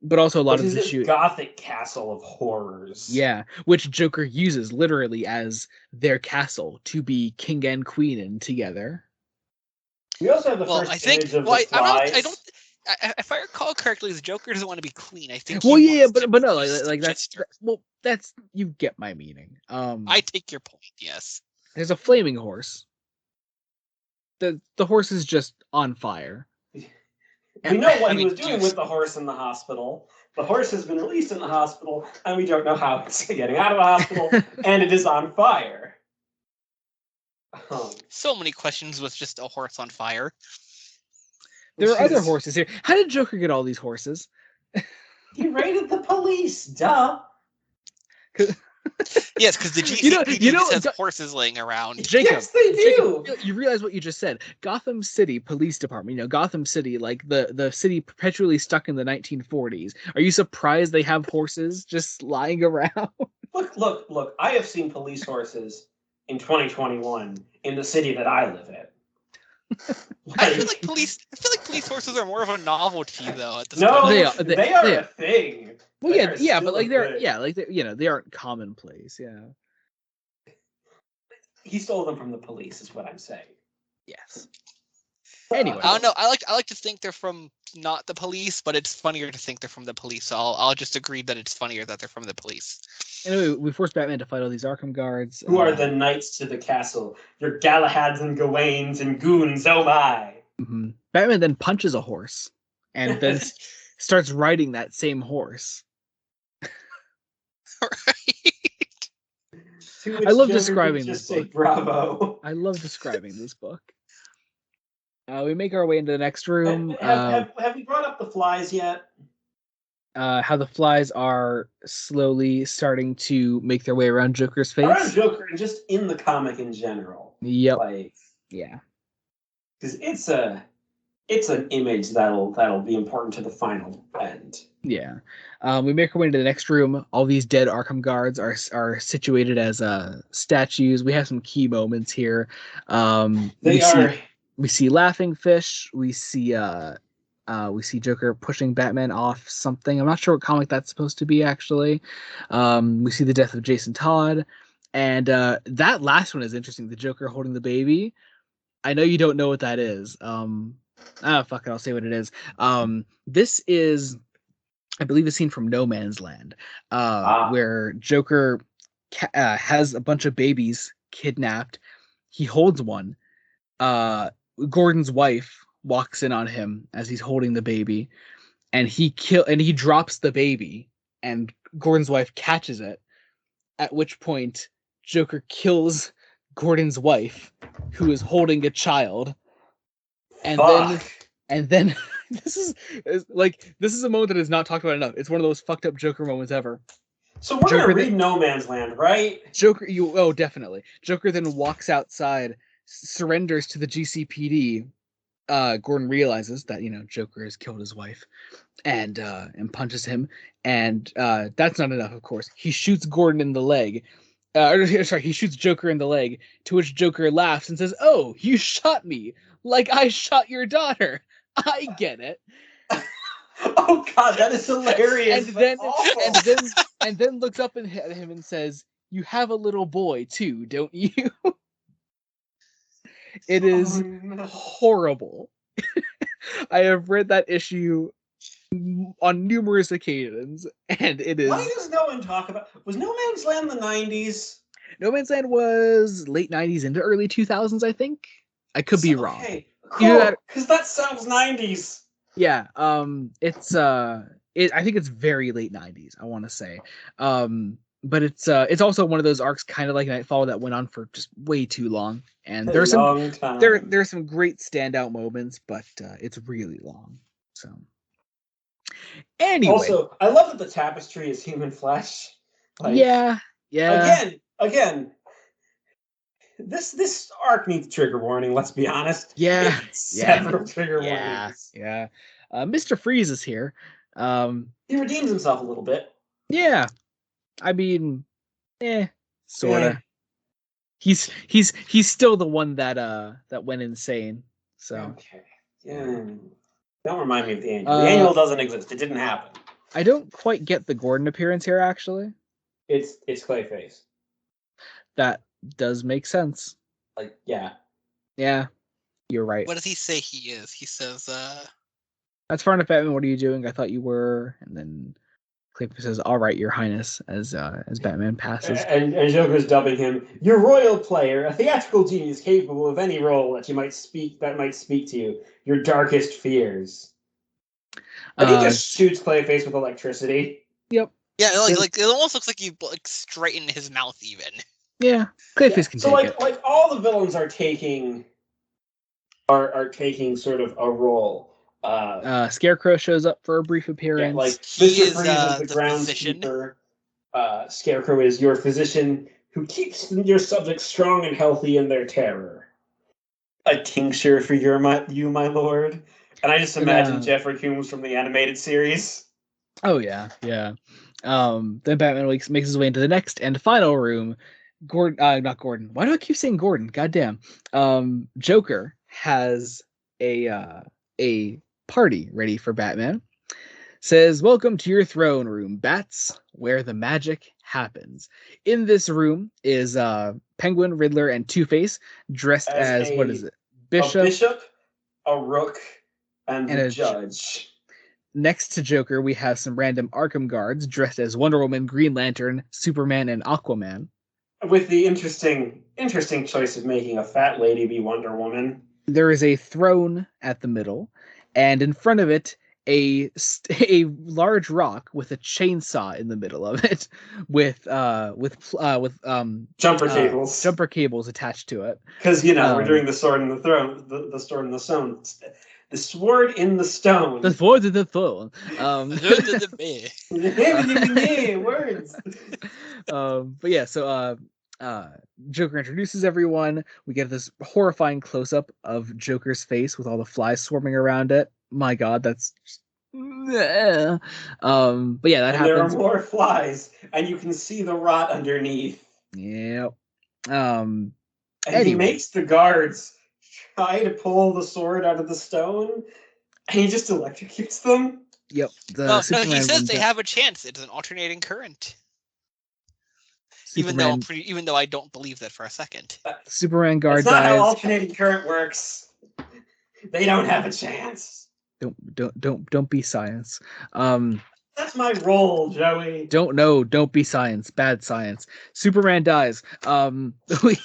But also a lot of this issue. gothic castle of horrors. Yeah, which Joker uses literally as their castle to be king and queen in together. We also have the Well, first I think. image of Well, the flies. I don't. If I recall correctly, the Joker doesn't want to be queen. I think. Well, he yeah, wants to but no, please like that's Chester. that's you get my meaning. I take your point. Yes. There's a flaming horse. The horse is just on fire. We know what I he mean, was doing with the horse in the hospital. The horse has been released in the hospital, and we don't know how it's getting out of the hospital, and it is on fire. So many questions with just a horse on fire. There are other Jeez. horses here. How did Joker get all these horses? He raided the police, duh. Yes, because the GCPD just has horses laying around. Jacob, Yes, they do. Jacob, you realize what you just said. Gotham City Police Department, Gotham City, like the city perpetually stuck in the 1940s. Are you surprised they have horses just lying around? Look, I have seen police horses in 2021 in the city that I live in. I feel like police horses are more of a novelty though at this No, point. they are a thing. Well, They are yeah, but still like a they're thing. they aren't commonplace. Yeah. He stole them from the police, is what I'm saying. Yes. Anyway, I don't know. I like to think they're from not the police, but it's funnier to think they're from the police. So I'll just agree that it's funnier that they're from the police. anyway, we force Batman to fight all these Arkham guards. Who are the knights to the castle? Your Galahads and Gawains and goons, oh my! Mm-hmm. Batman then punches a horse, and then starts riding that same horse. Right. I love describing this book. Bravo. I love describing this book. We make our way into the next room. Have we brought up the flies yet? How the flies are slowly starting to make their way around Joker's face. Around Joker and just in the comic in general. Yep. Like, yeah. because it's an image that'll be important to the final end. Yeah. We make our way into the next room. All these dead Arkham guards are situated as statues. We have some key moments here. We see Laughing Fish. We see Joker pushing Batman off something. I'm not sure what comic that's supposed to be, actually. We see the death of Jason Todd. And that last one is interesting. The Joker holding the baby. I know you don't know what that is. Fuck it, I'll say what it is. This is, I believe, a scene from No Man's Land, where Joker has a bunch of babies kidnapped. He holds one. Gordon's wife walks in on him as he's holding the baby, and he drops the baby, and Gordon's wife catches it. At which point, Joker kills Gordon's wife, who is holding a child, and then this is a moment that is not talked about enough. It's one of those fucked up Joker moments ever. So we're gonna read No Man's Land, right? Definitely. Joker then walks outside, surrenders to the GCPD. Gordon realizes that Joker has killed his wife, and punches him. And that's not enough, of course. He shoots Gordon in the leg. He shoots Joker in the leg. To which Joker laughs and says, "Oh, you shot me like I shot your daughter. I get it." Oh God, that is hilarious. And then looks up at him and says, "You have a little boy too, don't you?" It is horrible. I have read that issue on numerous occasions, and it is. Why does no one talk about? Was No Man's Land the 90s? No Man's Land was late 90s into early 2000s, I think. I could be wrong. Okay, cool. Because that sounds 90s. Yeah, it's I think it's very late 90s, I want to say. But it's also one of those arcs, kind of like Nightfall, that went on for just way too long. And there's some there's some great standout moments, but it's really long. So anyway, also I love that the tapestry is human flesh. Yeah. Again. This arc needs trigger warning. Let's be honest. Yeah. Several trigger warnings. Yeah. Mr. Freeze is here. He redeems himself a little bit. Yeah. I mean, sorta. Yeah. He's still the one that went insane. So okay. Yeah. Don't remind me of the annual. The annual doesn't exist. It didn't happen. I don't quite get the Gordon appearance here, actually. It's Clayface. That does make sense. Yeah, you're right. What does he say he is? He says, "That's far enough, Batman. What are you doing? I thought you were." And then Clayface says, "All right, Your Highness," as Batman passes. And Joker's dubbing him, "Your royal player, a theatrical genius capable of any role that might speak to you, your darkest fears." And he just shoots Clayface with electricity. Yep. Yeah, it almost looks like you straighten his mouth even. Yeah, Clayface can take it. So all the villains are taking sort of a role. Scarecrow shows up for a brief appearance. Mr. Freeze is the groundskeeper. Scarecrow is your physician who keeps your subjects strong and healthy in their terror. A tincture for you, my lord. And I just imagine Jeffrey Combs from the animated series. Oh yeah. Then Batman makes his way into the next and final room. Not Gordon. Why do I keep saying Gordon? Goddamn. Joker has a party ready for Batman. Says, "Welcome to your throne room, Bats, where the magic happens." In this room is Penguin, Riddler, and Two-Face dressed as what is it? Bishop, a Rook, and a Judge. Next to Joker, we have some random Arkham guards dressed as Wonder Woman, Green Lantern, Superman, and Aquaman. With the interesting choice of making a fat lady be Wonder Woman. There is a throne at the middle, and in front of it, a large rock with a chainsaw in the middle of it, with jumper cables attached to it. Because we're doing the sword in the throne, the sword in the stone. The sword in the stone. The sword in the throne. Words. But yeah, so Joker introduces everyone. We get this horrifying close-up of Joker's face with all the flies swarming around it. My God, that's. But yeah, that happens. There are more flies, and you can see the rot underneath. Yep. And he makes the guards try to pull the sword out of the stone, and he just electrocutes them. Yep. No, he says they have a chance. It's an alternating current. Even though I don't believe that for a second. Superman guard dies. That's not how alternating current works. They don't have a chance. Don't be science. That's That's my role, Joey. Don't be science. Bad science. Superman dies. We,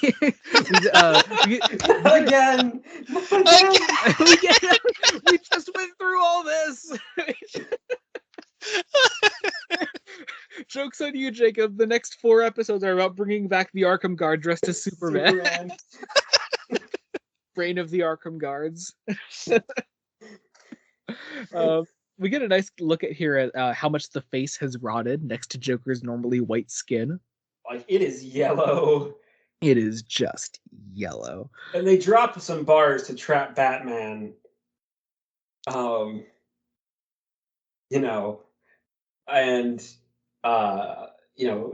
Again. we just went through all this. Joke's on you, Jacob. The next 4 episodes are about bringing back the Arkham Guard dressed as Superman. Reign of the Arkham Guards. We get a nice look at here at how much the face has rotted next to Joker's normally white skin. Like, it is yellow. It is just yellow. And they dropped some bars to trap Batman. You know, and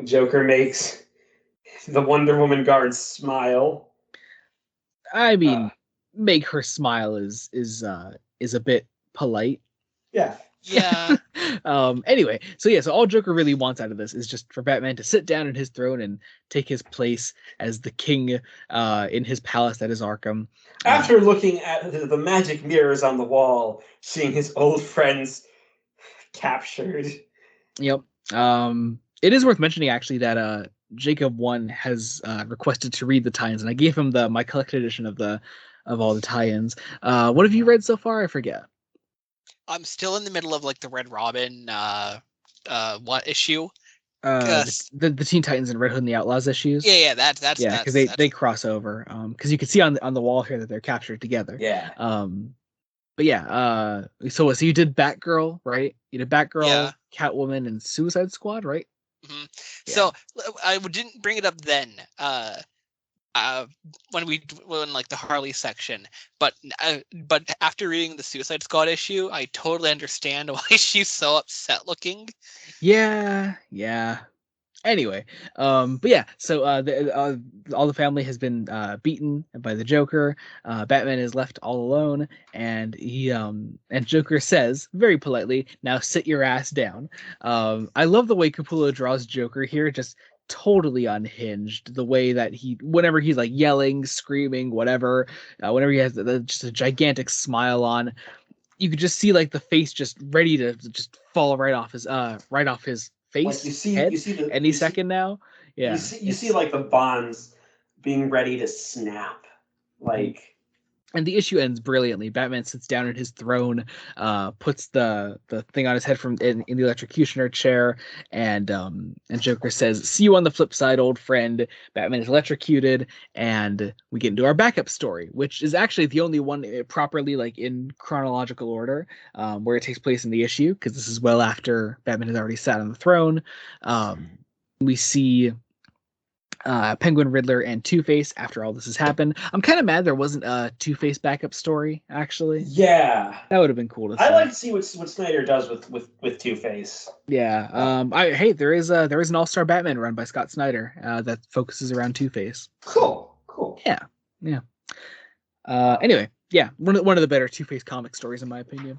Joker makes the Wonder Woman guards smile. I mean, make her smile is a bit polite. Yeah. Yeah. Anyway, so all Joker really wants out of this is just for Batman to sit down in his throne and take his place as the king in his palace that is Arkham. After looking at the magic mirrors on the wall, seeing his old friends captured. Yep. It is worth mentioning actually that Jacob 1 has requested to read the tie-ins, and I gave him my collected edition of all the tie-ins. What have you read so far? I forget. I'm still in the middle of like the Red Robin what issue? The Teen Titans and Red Hood and the Outlaws issues. Yeah, that's because they cross over. Because you can see on the wall here that they're captured together. Yeah. But yeah. So you did Batgirl, right? You did Batgirl, Yeah. Catwoman, and Suicide Squad, right? Mm-hmm. Yeah. So I didn't bring it up then. When like the Harley section, but after reading the Suicide Squad issue, I totally understand why she's so upset looking. Yeah. Anyway, but yeah, so all the family has been beaten by the Joker. Batman is left all alone, and and Joker says very politely, "Now sit your ass down." I love the way Capullo draws Joker here, just totally unhinged. The way that whenever he's like yelling, screaming, whatever, whenever he has just a gigantic smile on, you could just see like the face just ready to just fall right off his face, like you see any second now. Yeah, you see like the bonds being ready to snap. Like, and the issue ends brilliantly. Batman sits down in his throne, puts the thing on his head in the electrocutioner chair, and Joker says, "See you on the flip side, old friend." Batman is electrocuted, and we get into our backup story, which is actually the only one properly like in chronological order, where it takes place in the issue, because this is well after Batman has already sat on the throne. We see Penguin, Riddler, and Two-Face after all this has happened. I'm kind of mad there wasn't a Two-Face backup story, actually. Yeah. That would have been cool to see. I like to see what Snyder does with Two-Face. Yeah. There is an All-Star Batman run by Scott Snyder that focuses around Two-Face. Cool. Yeah. Anyway, yeah, one of the better Two-Face comic stories in my opinion.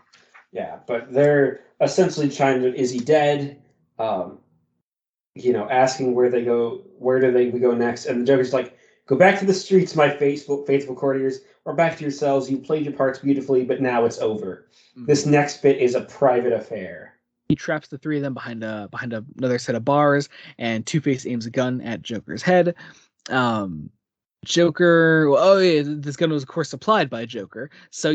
Yeah, but they're essentially trying to, is he dead? Asking where do they go next? And the Joker's like, go back to the streets, my faithful courtiers, or back to yourselves. You played your parts beautifully, but now it's over. Mm-hmm. This next bit is a private affair. He traps the 3 of them behind another set of bars, and Two-Face aims a gun at Joker's head. Joker, this gun was of course supplied by Joker, so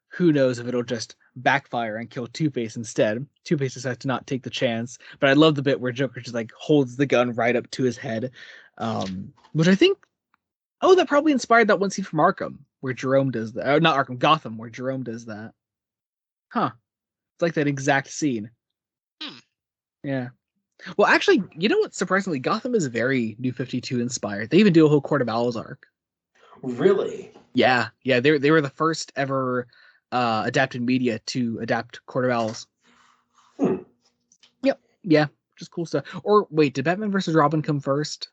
who knows if it'll just backfire and kill Two-Face instead. Two-Face decides to not take the chance, but I love the bit where Joker just like holds the gun right up to his head, which I think, that probably inspired that one scene from Arkham where Jerome does that. Not Arkham, Gotham, where Jerome does that. Huh. It's like that exact scene. Yeah. Well, actually, you know what? Surprisingly, Gotham is very New 52 inspired. They even do a whole Court of Owls arc. Really? Yeah. They were the first ever adapted media to adapt Court of Owls. Yep. Yeah. Just cool stuff. Or wait, did Batman vs. Robin come first?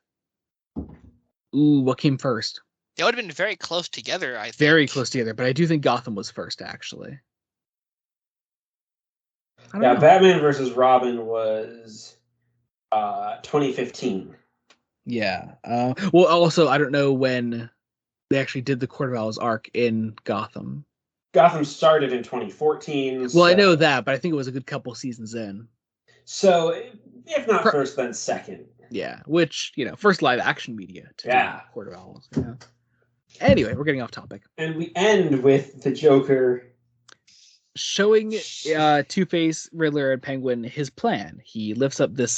Ooh, what came first? They would have been very close together, I think. Very close together, but I do think Gotham was first, actually. Yeah, Batman vs. Robin was 2015. Yeah. Well, also, I don't know when they actually did the Court of Owls arc in Gotham. Gotham started in 2014. Well, I know that, but I think it was a good couple seasons in. So, if not Pro- first, then second. Yeah, which, first live action media to do Court of Owls. Yeah. Anyway, we're getting off topic. And we end with the Joker showing Two-Face, Riddler, and Penguin his plan. He lifts up this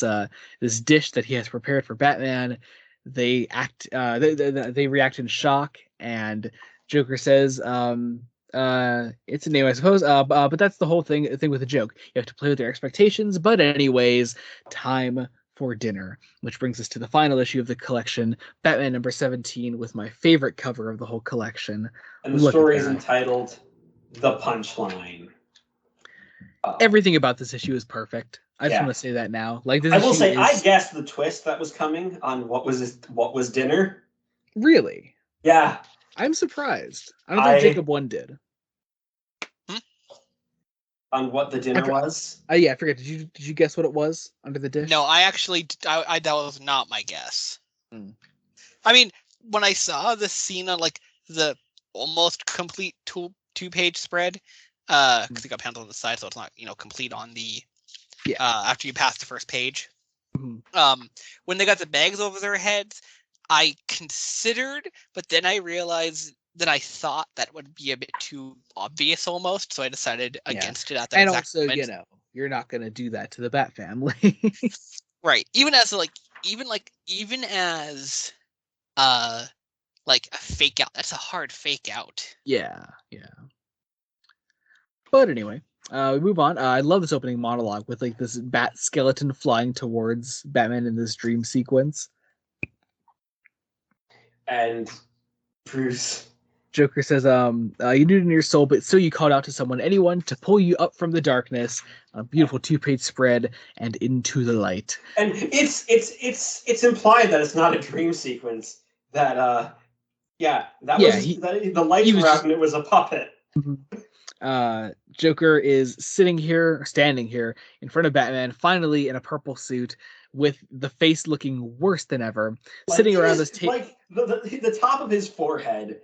dish that he has prepared for Batman. They they react in shock, and Joker says, it's a name, I suppose. But that's the whole thing with the joke. You have to play with their expectations. But anyways, time for dinner, which brings us to the final issue of the collection, Batman number 17, with my favorite cover of the whole collection. And the story is entitled The Punchline. Everything about this issue is perfect. I just want to say that now. Like, this I will say, I guessed the twist that was coming on what was dinner. Really? Yeah. I'm surprised. I don't think Jacob 1 did. On what the dinner was? Yeah, I forget. Did you guess what it was under the dish? No, I actually that was not my guess. I mean, when I saw the scene on like the almost complete two-page spread, because it got paneled on the side, so it's not complete on the after you pass the first page. When they got the bags over their heads, I considered, but then I realized that I thought that would be a bit too obvious almost, so I decided against it at that exact moment. And also, you're not going to do that to the Bat family. Right. Even as a fake out. That's a hard fake out. Yeah. But anyway, we move on. I love this opening monologue with like this bat skeleton flying towards Batman in this dream sequence. And Bruce. Joker says, you knew it in your soul, but still you called out to anyone to pull you up from the darkness. A beautiful two-page spread and into the light. And it's implied that it's not a dream sequence. That the lights were out and it was a puppet. Joker is standing here in front of Batman, finally in a purple suit, with the face looking worse than ever, sitting around this table. Like the top of his forehead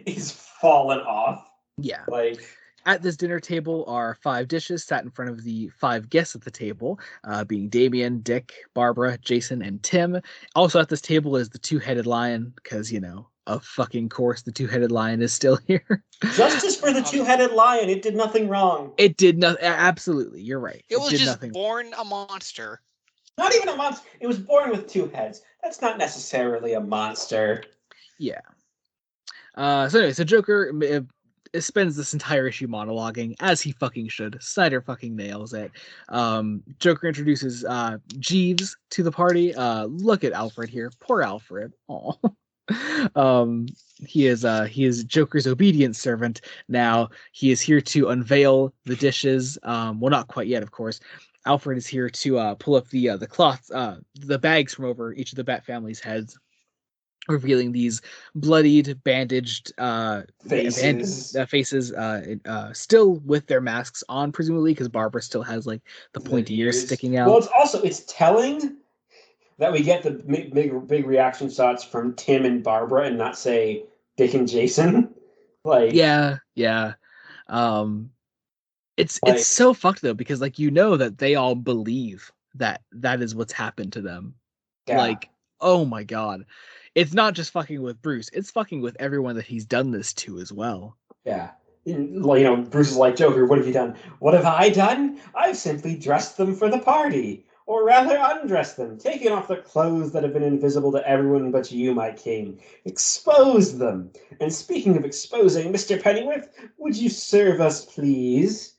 is fallen off. Yeah. Like, at this dinner table are 5 dishes sat in front of the 5 guests at the table, being Damien, Dick, Barbara, Jason, and Tim. Also at this table is the two-headed lion, because, of fucking course, the two-headed lion is still here. Justice for the two-headed lion. It did nothing wrong. It did nothing. Absolutely, you're right. It was just born a monster. Not even a monster. It was born with 2 heads. That's not necessarily a monster. Yeah. So anyway, Joker spends this entire issue monologuing, as he fucking should. Snyder fucking nails it. Joker introduces Jeeves to the party. Look at Alfred here. Poor Alfred. Aw. He is Joker's obedient servant now. He is here to unveil the dishes. Well, not quite yet, of course. Alfred is here to pull up the cloths, the bags from over each of the Bat family's heads, revealing these bloodied, bandaged faces, still with their masks on, presumably, because Barbara still has like the pointy ears sticking out. Well, it's telling that we get the big reaction shots from Tim and Barbara, and not say Dick and Jason. Like, yeah. It's so fucked though, because like that they all believe that is what's happened to them. Yeah. Like, oh my god. It's not just fucking with Bruce, it's fucking with everyone that he's done this to as well. Yeah. Bruce is like, Joker, what have you done? What have I done? I've simply dressed them for the party. Or rather, undressed them, taken off the clothes that have been invisible to everyone but you, my king. Exposed them. And speaking of exposing, Mr. Pennyworth, would you serve us, please?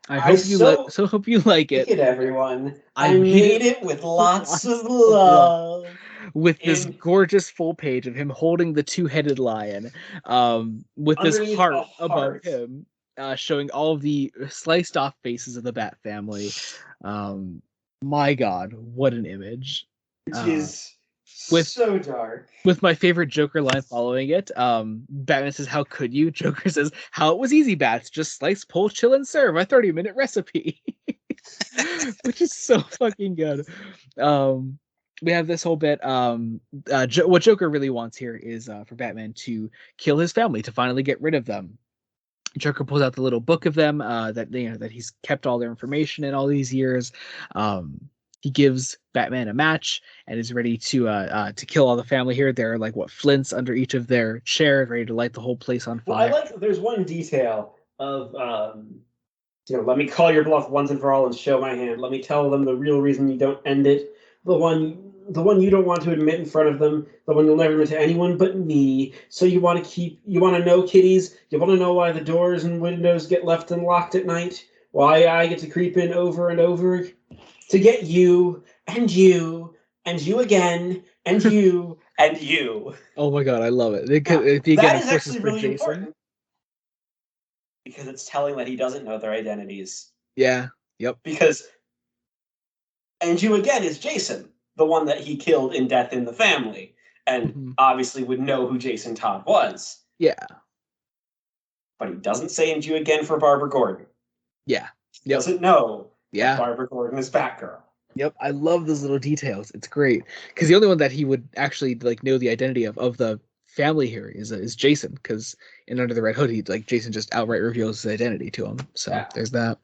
I hope you like it. Look at everyone. I made it with lots of love. With this gorgeous full page of him holding the two-headed lion, with this heart above him, showing all of the sliced off faces of the Bat family. My god, what an image. Which is so dark. With my favorite Joker line following it, Batman says, "How could you?" Joker says, "How it was easy, Bats. Just slice, pull, chill, and serve. A 30-minute recipe." Which is so fucking good. We have this whole bit. What Joker really wants here is for Batman to kill his family, to finally get rid of them. Joker pulls out the little book of them that that he's kept all their information in all these years. He gives Batman a match and is ready to kill all the family here. There are like flints under each of their chairs, ready to light the whole place on fire. Well, I like there's one detail of let me call your bluff once and for all and show my hand. Let me tell them the real reason you don't end it. The one you don't want to admit in front of them, the one you'll never admit to anyone but me. So you want to know, kiddies? You want to know why the doors and windows get left unlocked at night? Why I get to creep in over and over? To get you, and you, and you again, and you, and you. Oh my god, I love it. That is actually really important. Because it's telling that he doesn't know their identities. Yeah, yep. Because and you again is Jason, the one that he killed in Death in the Family, and obviously would know who Jason Todd was. Yeah. But he doesn't say and you again for Barbara Gordon. Yeah. He doesn't know that Barbara Gordon is Batgirl. Yep, I love those little details. It's great. Because the only one that he would actually know the identity of the family here is Jason, because in Under the Red Hood, Jason just outright reveals his identity to him. So there's that.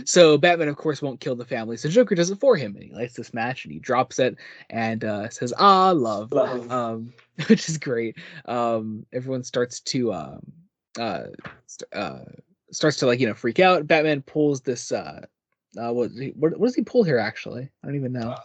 So Batman, of course, won't kill the family. So Joker does it for him, and he lights this match, and he drops it, and says, love. Which is great. Everyone starts to freak out. Batman pulls this. What does he pull here? Actually, I don't even know.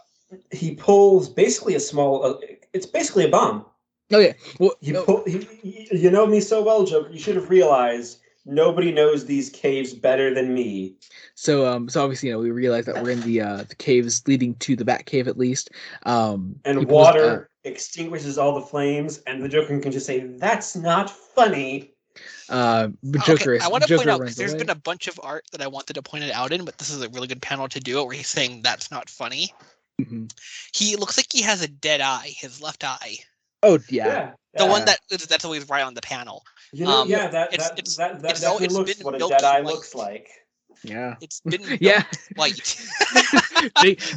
He pulls basically a small. It's basically a bomb. Oh yeah. Well, you know me so well, Joker. You should have realized nobody knows these caves better than me. So obviously, we realize that we're in the caves leading to the Batcave at least. And water extinguishes all the flames, and the Joker can just say, "That's not funny." But Joker I want to point out, because there's been a bunch of art that I wanted to point it out in, but this is a really good panel to do it, where he's saying that's not funny. Mm-hmm. He looks like he has a dead eye, his left eye. Oh yeah. The one that's always right on the panel. That definitely looks what a dead eye looks like. Yeah. It's been white.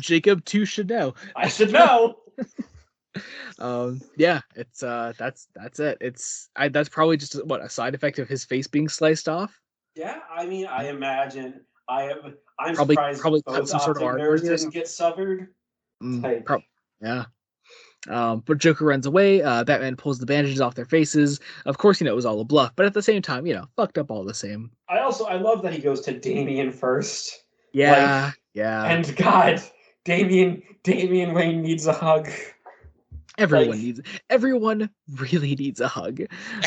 Jacob too should know. I should know. It's that's it. That's probably just a side effect of his face being sliced off. Yeah, I mean, I imagine I'm probably surprised cut some sort of nerves didn't get severed. But Joker runs away. Batman pulls the bandages off their faces. Of course, it was all a bluff, but at the same time, fucked up all the same. I love that he goes to Damian first. Yeah. And God, Damian Wayne needs a hug. Everyone really needs a hug.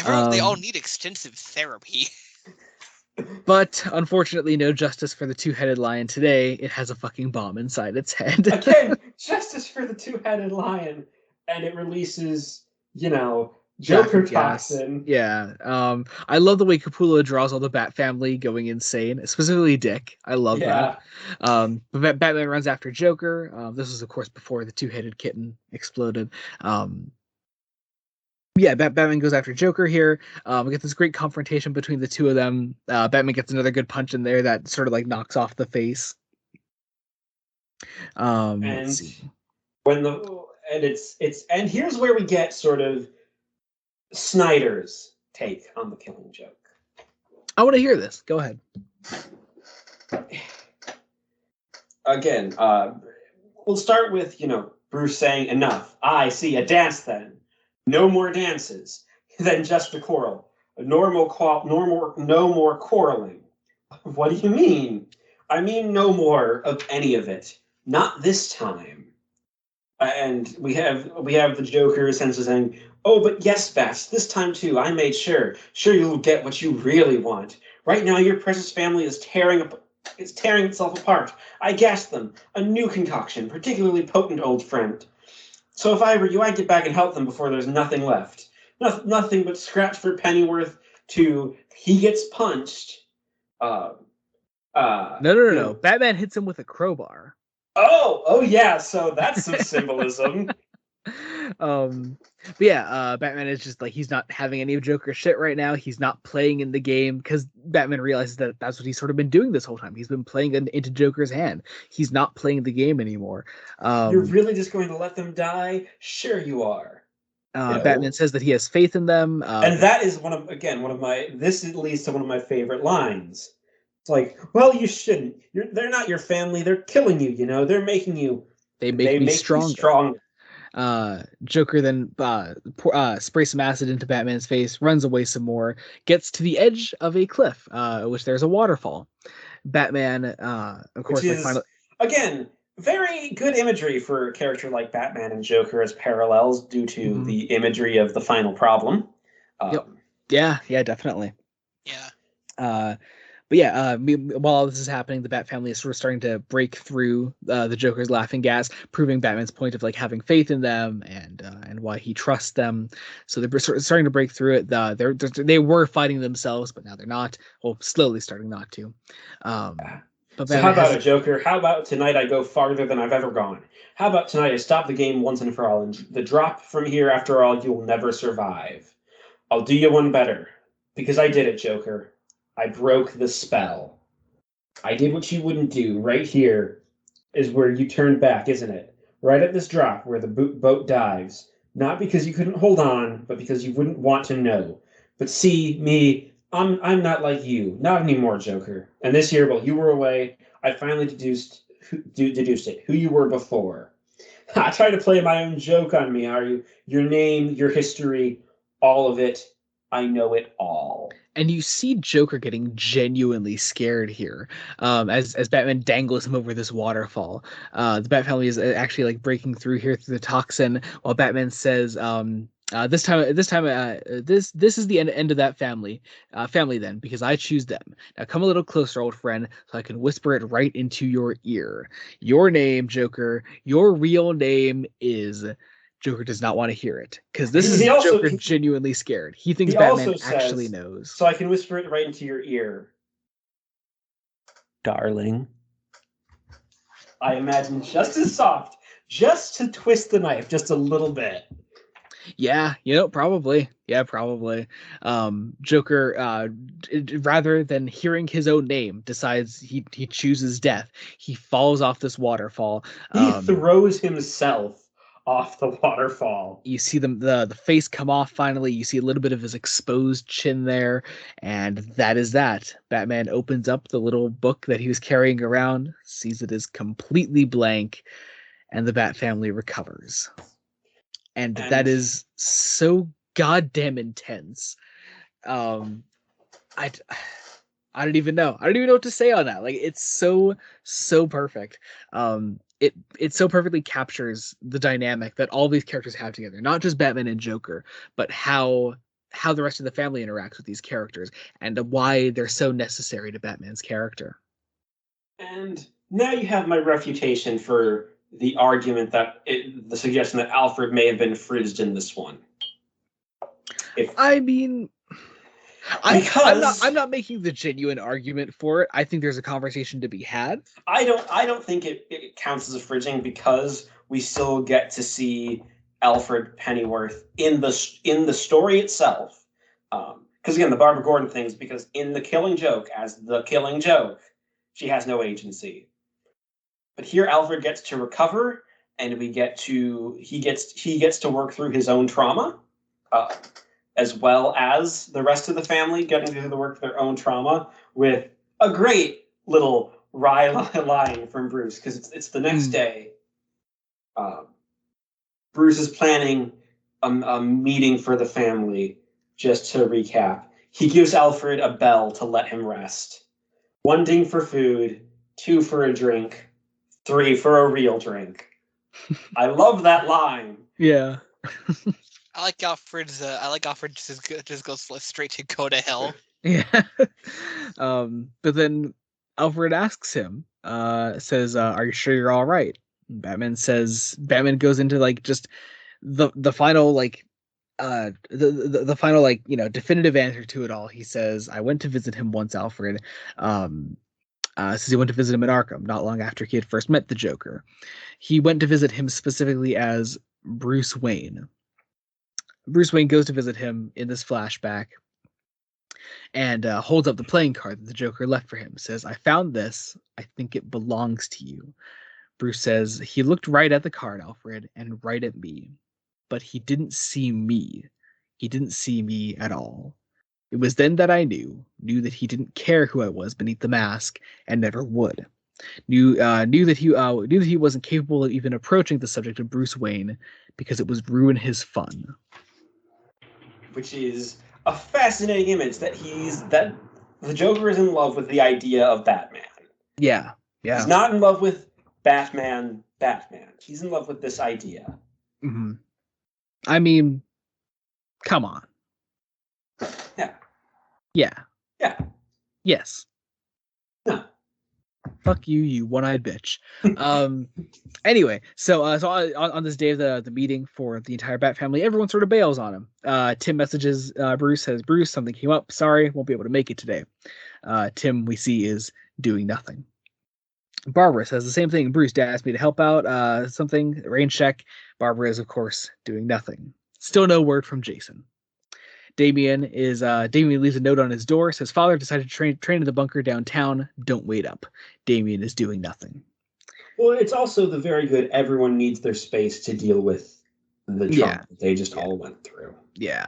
They all need extensive therapy. But unfortunately, no justice for the two-headed lion today. It has a fucking bomb inside its head. Again, justice for the two-headed lion, and it releases, Joker toxin. Yeah. I love the way Capullo draws all the Bat family going insane, specifically Dick. I love that. But Batman runs after Joker. This was, of course, before the two-headed kitten exploded. Batman goes after Joker here. We get this great confrontation between the two of them. Batman gets another good punch in there that sort of knocks off the face. And here's where we get sort of Snyder's take on the Killing Joke. I want to hear this. Go ahead. Again, we'll start with Bruce saying, "Enough. I see a dance then. No more dances. Then just a quarrel. No more quarreling." What do you mean? I mean no more of any of it. Not this time. And we have the Joker essentially saying, "Oh, but yes, Bats, this time too, I made sure. Sure you'll get what you really want. Right now your precious family is tearing itself apart. I gassed them. A new concoction, particularly potent, old friend. So if I were you, I'd get back and help them before there's nothing left. Nothing but scratch for Pennyworth to he gets punched." No. Batman hits him with a crowbar. Oh yeah, so that's some symbolism. Batman is just he's not having any of Joker's shit right now. He's not playing in the game because Batman realizes that that's what he's sort of been doing this whole time. He's been playing into Joker's hand. He's not playing the game anymore. You're really just going to let them die? Sure you are. Batman says that he has faith in them. And that is one of my, this leads to one of my favorite lines. It's like, well, you shouldn't. They're not your family. They're killing you, They're making you. They make me You strong. Joker then sprays some acid into Batman's face, runs away some more, gets to the edge of a cliff, which there's a waterfall. Batman, of course, which is, again, very good imagery for a character like Batman and Joker as parallels due to the imagery of the final problem. Yep. Yeah, definitely. Yeah. But yeah, while this is happening, the Bat family is sort of starting to break through the Joker's laughing gas, proving Batman's point of like having faith in them and why he trusts them. So they're sort of starting to break through it. They were fighting themselves, but now they're not. Well, slowly starting not to. But so how about it, Joker? How about tonight I go farther than I've ever gone? How about tonight I stop the game once and for all? And the drop from here, after all, you'll never survive. I'll do you one better. Because I did it, Joker. I broke the spell. I did what you wouldn't do. Right here is where you turned back, isn't it? Right at this drop where the boat dives. Not because you couldn't hold on, but because you wouldn't want to know. But see, me, I'm not like you. Not anymore, Joker. And this year, while you were away, I finally deduced it, who you were before. I try to play my own joke on me, are you? Your name, your history, all of it. I know it all. And you see Joker getting genuinely scared here, as Batman dangles him over this waterfall. The Bat family is actually like breaking through here through the toxin, while Batman says, "This time, this is the end of that family then, because I choose them. Now come a little closer, old friend, so I can whisper it right into your ear. Your name, Joker. Your real name is." Joker does not want to hear it because this is Joker genuinely scared. He thinks Batman actually knows. So I can whisper it right into your ear. Darling. I imagine just as soft, just to twist the knife just a little bit. Yeah, probably. Yeah, probably. Joker, rather than hearing his own name, decides he chooses death. He falls off this waterfall. He throws himself off the waterfall. You see the face come off finally. You see a little bit of his exposed chin there, and that is that. Batman opens up the little book that he was carrying around, sees it is completely blank, and the Bat family recovers. And that is so goddamn intense. I don't even know. I don't even know what to say on that. Like, it's so perfect. It so perfectly captures the dynamic that all these characters have together, not just Batman and Joker, but how the rest of the family interacts with these characters and why they're so necessary to Batman's character. And now you have my refutation for the argument that the suggestion that Alfred may have been fridged in this one. I'm not making the genuine argument for it. I think there's a conversation to be had. I don't think it counts as a fridging because we still get to see Alfred Pennyworth in the story itself. Because again, the Barbara Gordon things, because in The Killing Joke, as the Killing Joke, she has no agency. But here Alfred gets to recover, and he gets to work through his own trauma. As well as the rest of the family getting to work their own trauma with a great little wry line from Bruce, because it's the next day. Bruce is planning a meeting for the family. Just to recap, he gives Alfred a bell to let him rest. 1 ding for food, 2 for a drink, 3 for a real drink. I love that line. Yeah. I like Alfred just goes straight to go to hell. Yeah. But then Alfred asks him, says, "Are you sure you're all right?" Batman goes into like just the final like the final like definitive answer to it all. He says, "I went to visit him once, Alfred." Says he went to visit him in Arkham not long after he had first met the Joker. He went to visit him specifically as Bruce Wayne. Bruce Wayne goes to visit him in this flashback and holds up the playing card that the Joker left for him. Says, "I found this. I think it belongs to you." Bruce says, "He looked right at the card, Alfred, and right at me." but he didn't see me. He didn't see me at all. It was then that I knew that he didn't care who I was beneath the mask and never would. Knew that he wasn't capable of even approaching the subject of Bruce Wayne because it was ruin his fun. Which is a fascinating image that the Joker is in love with the idea of Batman. Yeah. He's not in love with Batman. He's in love with this idea. Mm-hmm. I mean, come on. Yeah. Yeah. Yeah. Yes. No. Fuck you, you one-eyed bitch. Anyway, so on this day of the meeting for the entire Bat family, everyone sort of bails on him. Tim messages Bruce, says, Bruce, something came up. Sorry, won't be able to make it today. Tim, we see, is doing nothing. Barbara says the same thing. Bruce, Dad asked me to help out something, rain check. Barbara is, of course, doing nothing. Still no word from Jason. Damien leaves a note on his door, says father decided to train in the bunker downtown. Don't wait up. Damien is doing nothing. Well, it's also the very good everyone needs their space to deal with the trauma they just all went through. Yeah.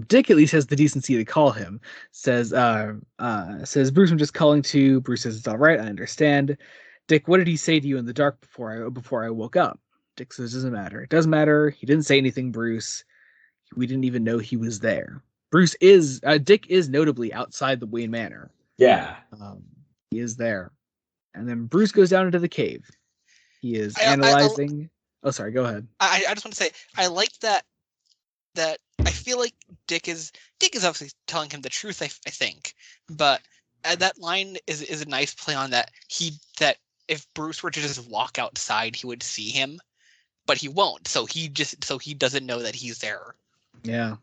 Dick at least has the decency to call him. Says Bruce, I'm just calling to. Bruce says it's all right, I understand. Dick, what did he say to you in the dark before I woke up? Dick says it doesn't matter. It doesn't matter. He didn't say anything, Bruce. We didn't even know he was there. Dick is notably outside the Wayne Manor. Yeah. He is there. And then Bruce goes down into the cave. He is analyzing. Oh, sorry, go ahead. I just want to say, I like that I feel like Dick is obviously telling him the truth, I think. But that line is a nice play on that if Bruce were to just walk outside, he would see him, but he won't. So he doesn't know that he's there. Yeah.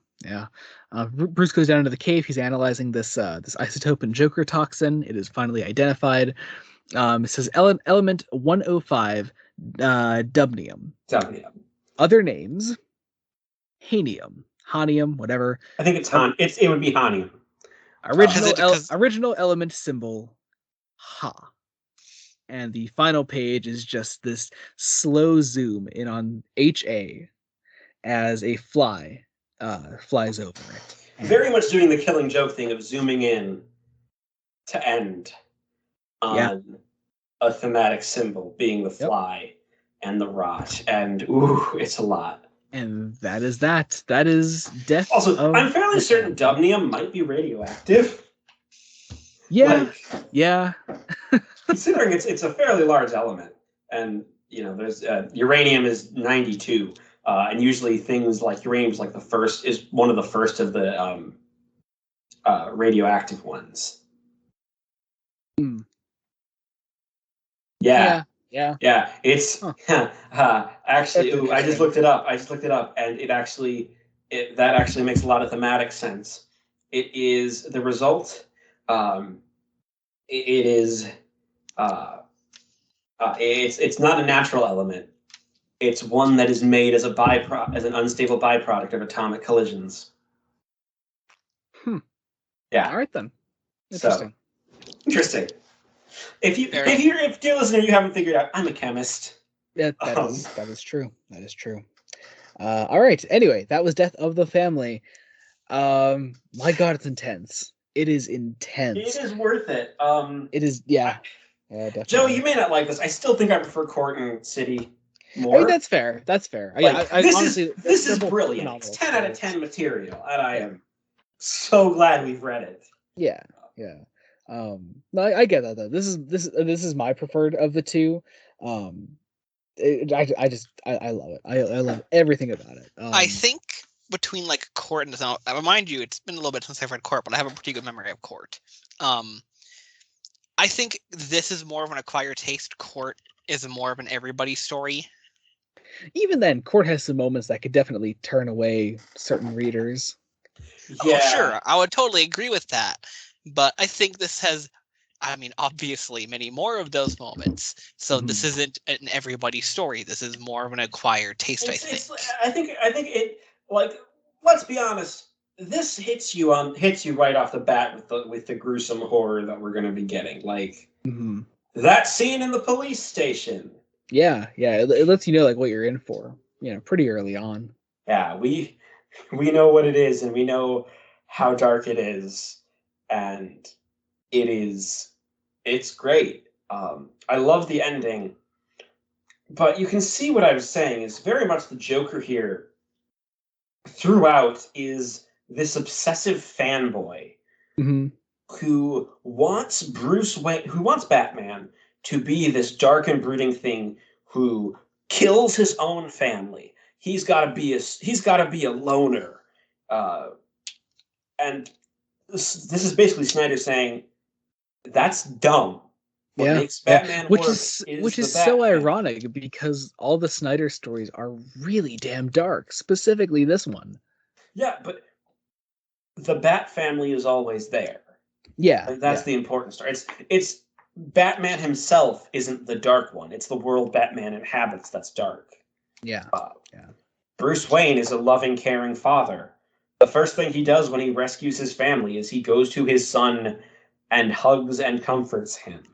Bruce goes down into the cave. He's analyzing this isotope and Joker toxin. It is finally identified. It says element 105, dubnium. Other names: hanium, whatever. I think it would be hanium. Original element symbol, ha. And the final page is just this slow zoom in on HA as a fly flies over it. Very much doing the Killing Joke thing of zooming in to end on a thematic symbol, being the fly and the rot. And it's a lot. And that is that. That is death. Also, I'm fairly certain dubnium might be radioactive. Yeah. Considering it's a fairly large element, and there's uranium is 92, and usually things like uranium is one of the first of the radioactive ones. Mm. Yeah. It's actually. I just looked it up. And that actually makes a lot of thematic sense. It is the result. It is. It's not a natural element. It's one that is made as an unstable byproduct of atomic collisions. Yeah. All right then. Interesting. Interesting. If dear listener, you haven't figured out, I'm a chemist. Yeah, that is true. That is true. All right. Anyway, that was Death of the Family. My God, it's intense. It is intense. It is worth it. It is. Yeah. Definitely. Joe, you may not like this. I still think I prefer Court and City more. I mean, that's fair. This is brilliant. It's 10 out of 10 material, and I am so glad we've read it. Yeah. No, I get that though. This is my preferred of the two. I love it. I love everything about it. I think between Court and mind you, it's been a little bit since I've read Court, but I have a pretty good memory of Court. I think this is more of an acquired taste. Court is more of an everybody story. Even then, Court has some moments that could definitely turn away certain readers. Yeah. Oh, sure. I would totally agree with that. But I think this has, obviously many more of those moments. So this isn't an everybody story. This is more of an acquired taste, I think. I think it, let's be honest, this hits you right off the bat with the gruesome horror that we're going to be getting. That scene in the police station. Yeah. It lets you know what you're in for, pretty early on. Yeah, we know what it is, and we know how dark it is, and it's great. I love the ending, but you can see what I was saying is very much the Joker here throughout is this obsessive fanboy Mm-hmm. who wants Bruce Wayne, who wants Batman to be this dark and brooding thing who kills his own family. He's got to be a loner, uh, and this is basically Snyder saying that's dumb. What Yeah, makes yeah, Batman work is which the is so Bat family. ironic because all the Snyder stories are really damn dark, specifically this one. Yeah, but the Bat family is always there. Yeah, Like that's yeah, the important story. It's Batman himself isn't the dark one. It's the world Batman inhabits that's dark. yeah, Uh, yeah. Bruce Wayne is a loving, caring father. The first thing he does when he rescues his family is he goes to his son and hugs and comforts him.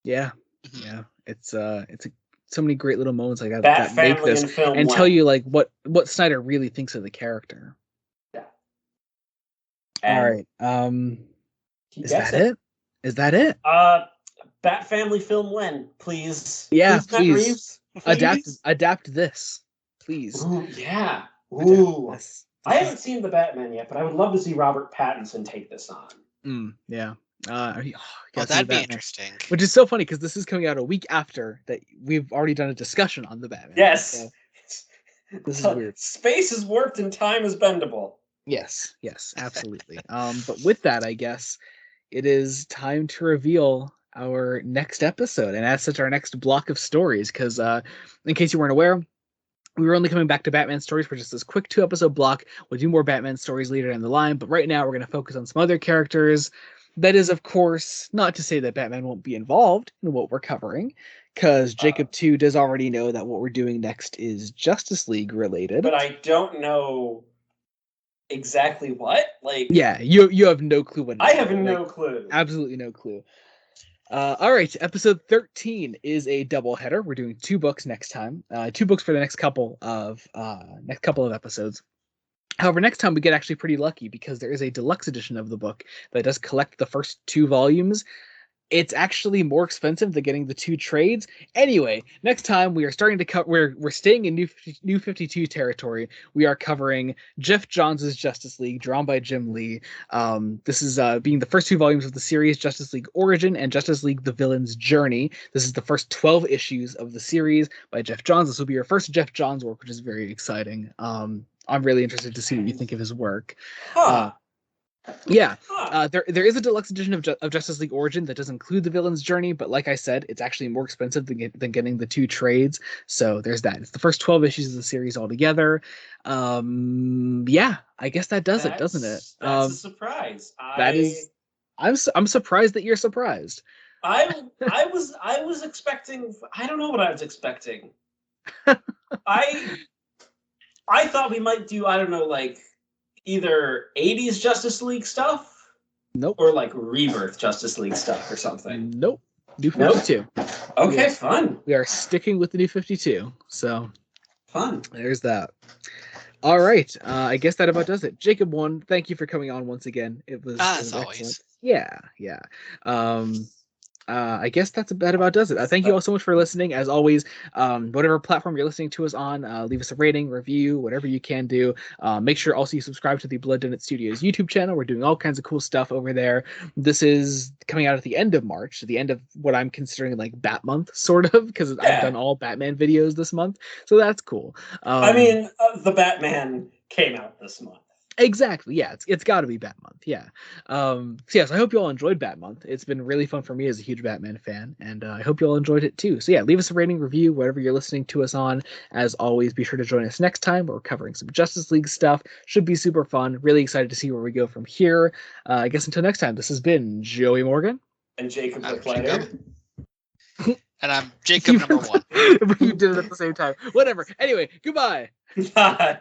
Yeah, Mhm. yeah. It's so many great little moments like that Bat that make family this in film and tell Len. you like what Snyder really thinks of the character. Yeah. All And right. he Is gets that it. it? Is that it? Bat family film Len, please. Yeah, Please, Matt please Reeves. Please. adapt this, please. Ooh, yeah. Adapt Ooh. this. I This is haven't seen the Batman yet, but I would love to see Robert Pattinson take this on. yeah. Oh, Oh, gotta see the that'd be Batman, interesting. which is so funny because this is coming out a week after that we've already done a discussion on the Batman. Yes. So this is weird. Space is warped and time is bendable. Yes, yes, absolutely. But with that, I guess it is time to reveal our next episode, and as such, our next block of stories. Because, in case you weren't aware, we were only coming back to Batman stories for just this quick 2 episode block. We'll do more Batman stories later down the line, but right now we're going to focus on some other characters. That is, of course, not to say that Batman won't be involved in what we're covering, because Uh, Jacob 2 does already know that what we're doing next is Justice League related. but I don't know exactly what. Like, Yeah, you have no clue what it I is. have Like, no clue. absolutely no clue. All right, episode 13 is a double header. We're doing 2 books next time. 2 books for the next couple of episodes. However, next time we get actually pretty lucky because there is a deluxe edition of the book that does collect the first 2 volumes. It's actually more expensive than getting the 2 trades. Anyway, next time we are starting to cut. We're staying in New 52 territory. We are covering Jeff Johns' Justice League, drawn by Jim Lee. This is being the first 2 volumes of the series, Justice League Origin and Justice League: The Villain's Journey. This is the first 12 issues of the series by Jeff Johns. This will be your first Jeff Johns work, which is very exciting. I'm really interested to see what you think of his work. Uh, Huh. yeah, Huh. there is a deluxe edition of Justice League Origin that does include the villain's journey, but like I said, it's actually more expensive than getting the 2 trades. So there's that. It's the first 12 issues of the series altogether. Yeah, I guess that does it, doesn't it? That's a surprise. That is, I'm surprised that you're surprised. I was expecting. I don't know what I was expecting. I I thought we might do, I don't know, like either 80s Justice League stuff Nope, or like Rebirth Justice League stuff or something. nope. New Nope. 52. Okay, fun. We are sticking with the New 52. So Fun. there's that. All right. I guess that about does it. Jacob 1, thank you for coming on once again. It was As excellent. always. Yeah, yeah. I guess that's about does it. Thank you all so much for listening. As always, whatever platform you're listening to us on, leave us a rating, review, whatever you can do. Make sure also you subscribe to the Blood Donut Studios YouTube channel. We're doing all kinds of cool stuff over there. This is coming out at the end of March, the end of what I'm considering like Bat month, sort of, because I've done all Batman videos this month, so that's cool. I mean, the Batman came out this month. Exactly. Yeah, it's got to be Bat month. Yeah. So yes, I hope you all enjoyed Bat month. It's been really fun for me as a huge Batman fan, and I hope you all enjoyed it too. So yeah, leave us a rating, review, whatever you're listening to us on. As always, be sure to join us next time. We're covering some Justice League stuff. Should be super fun. Really excited to see where we go from here. I guess until next time, this has been Joey Morgan. And Jacob I'm Licklider. And I'm Jacob number 1. You did it at the same time. Whatever. Anyway, goodbye. Bye.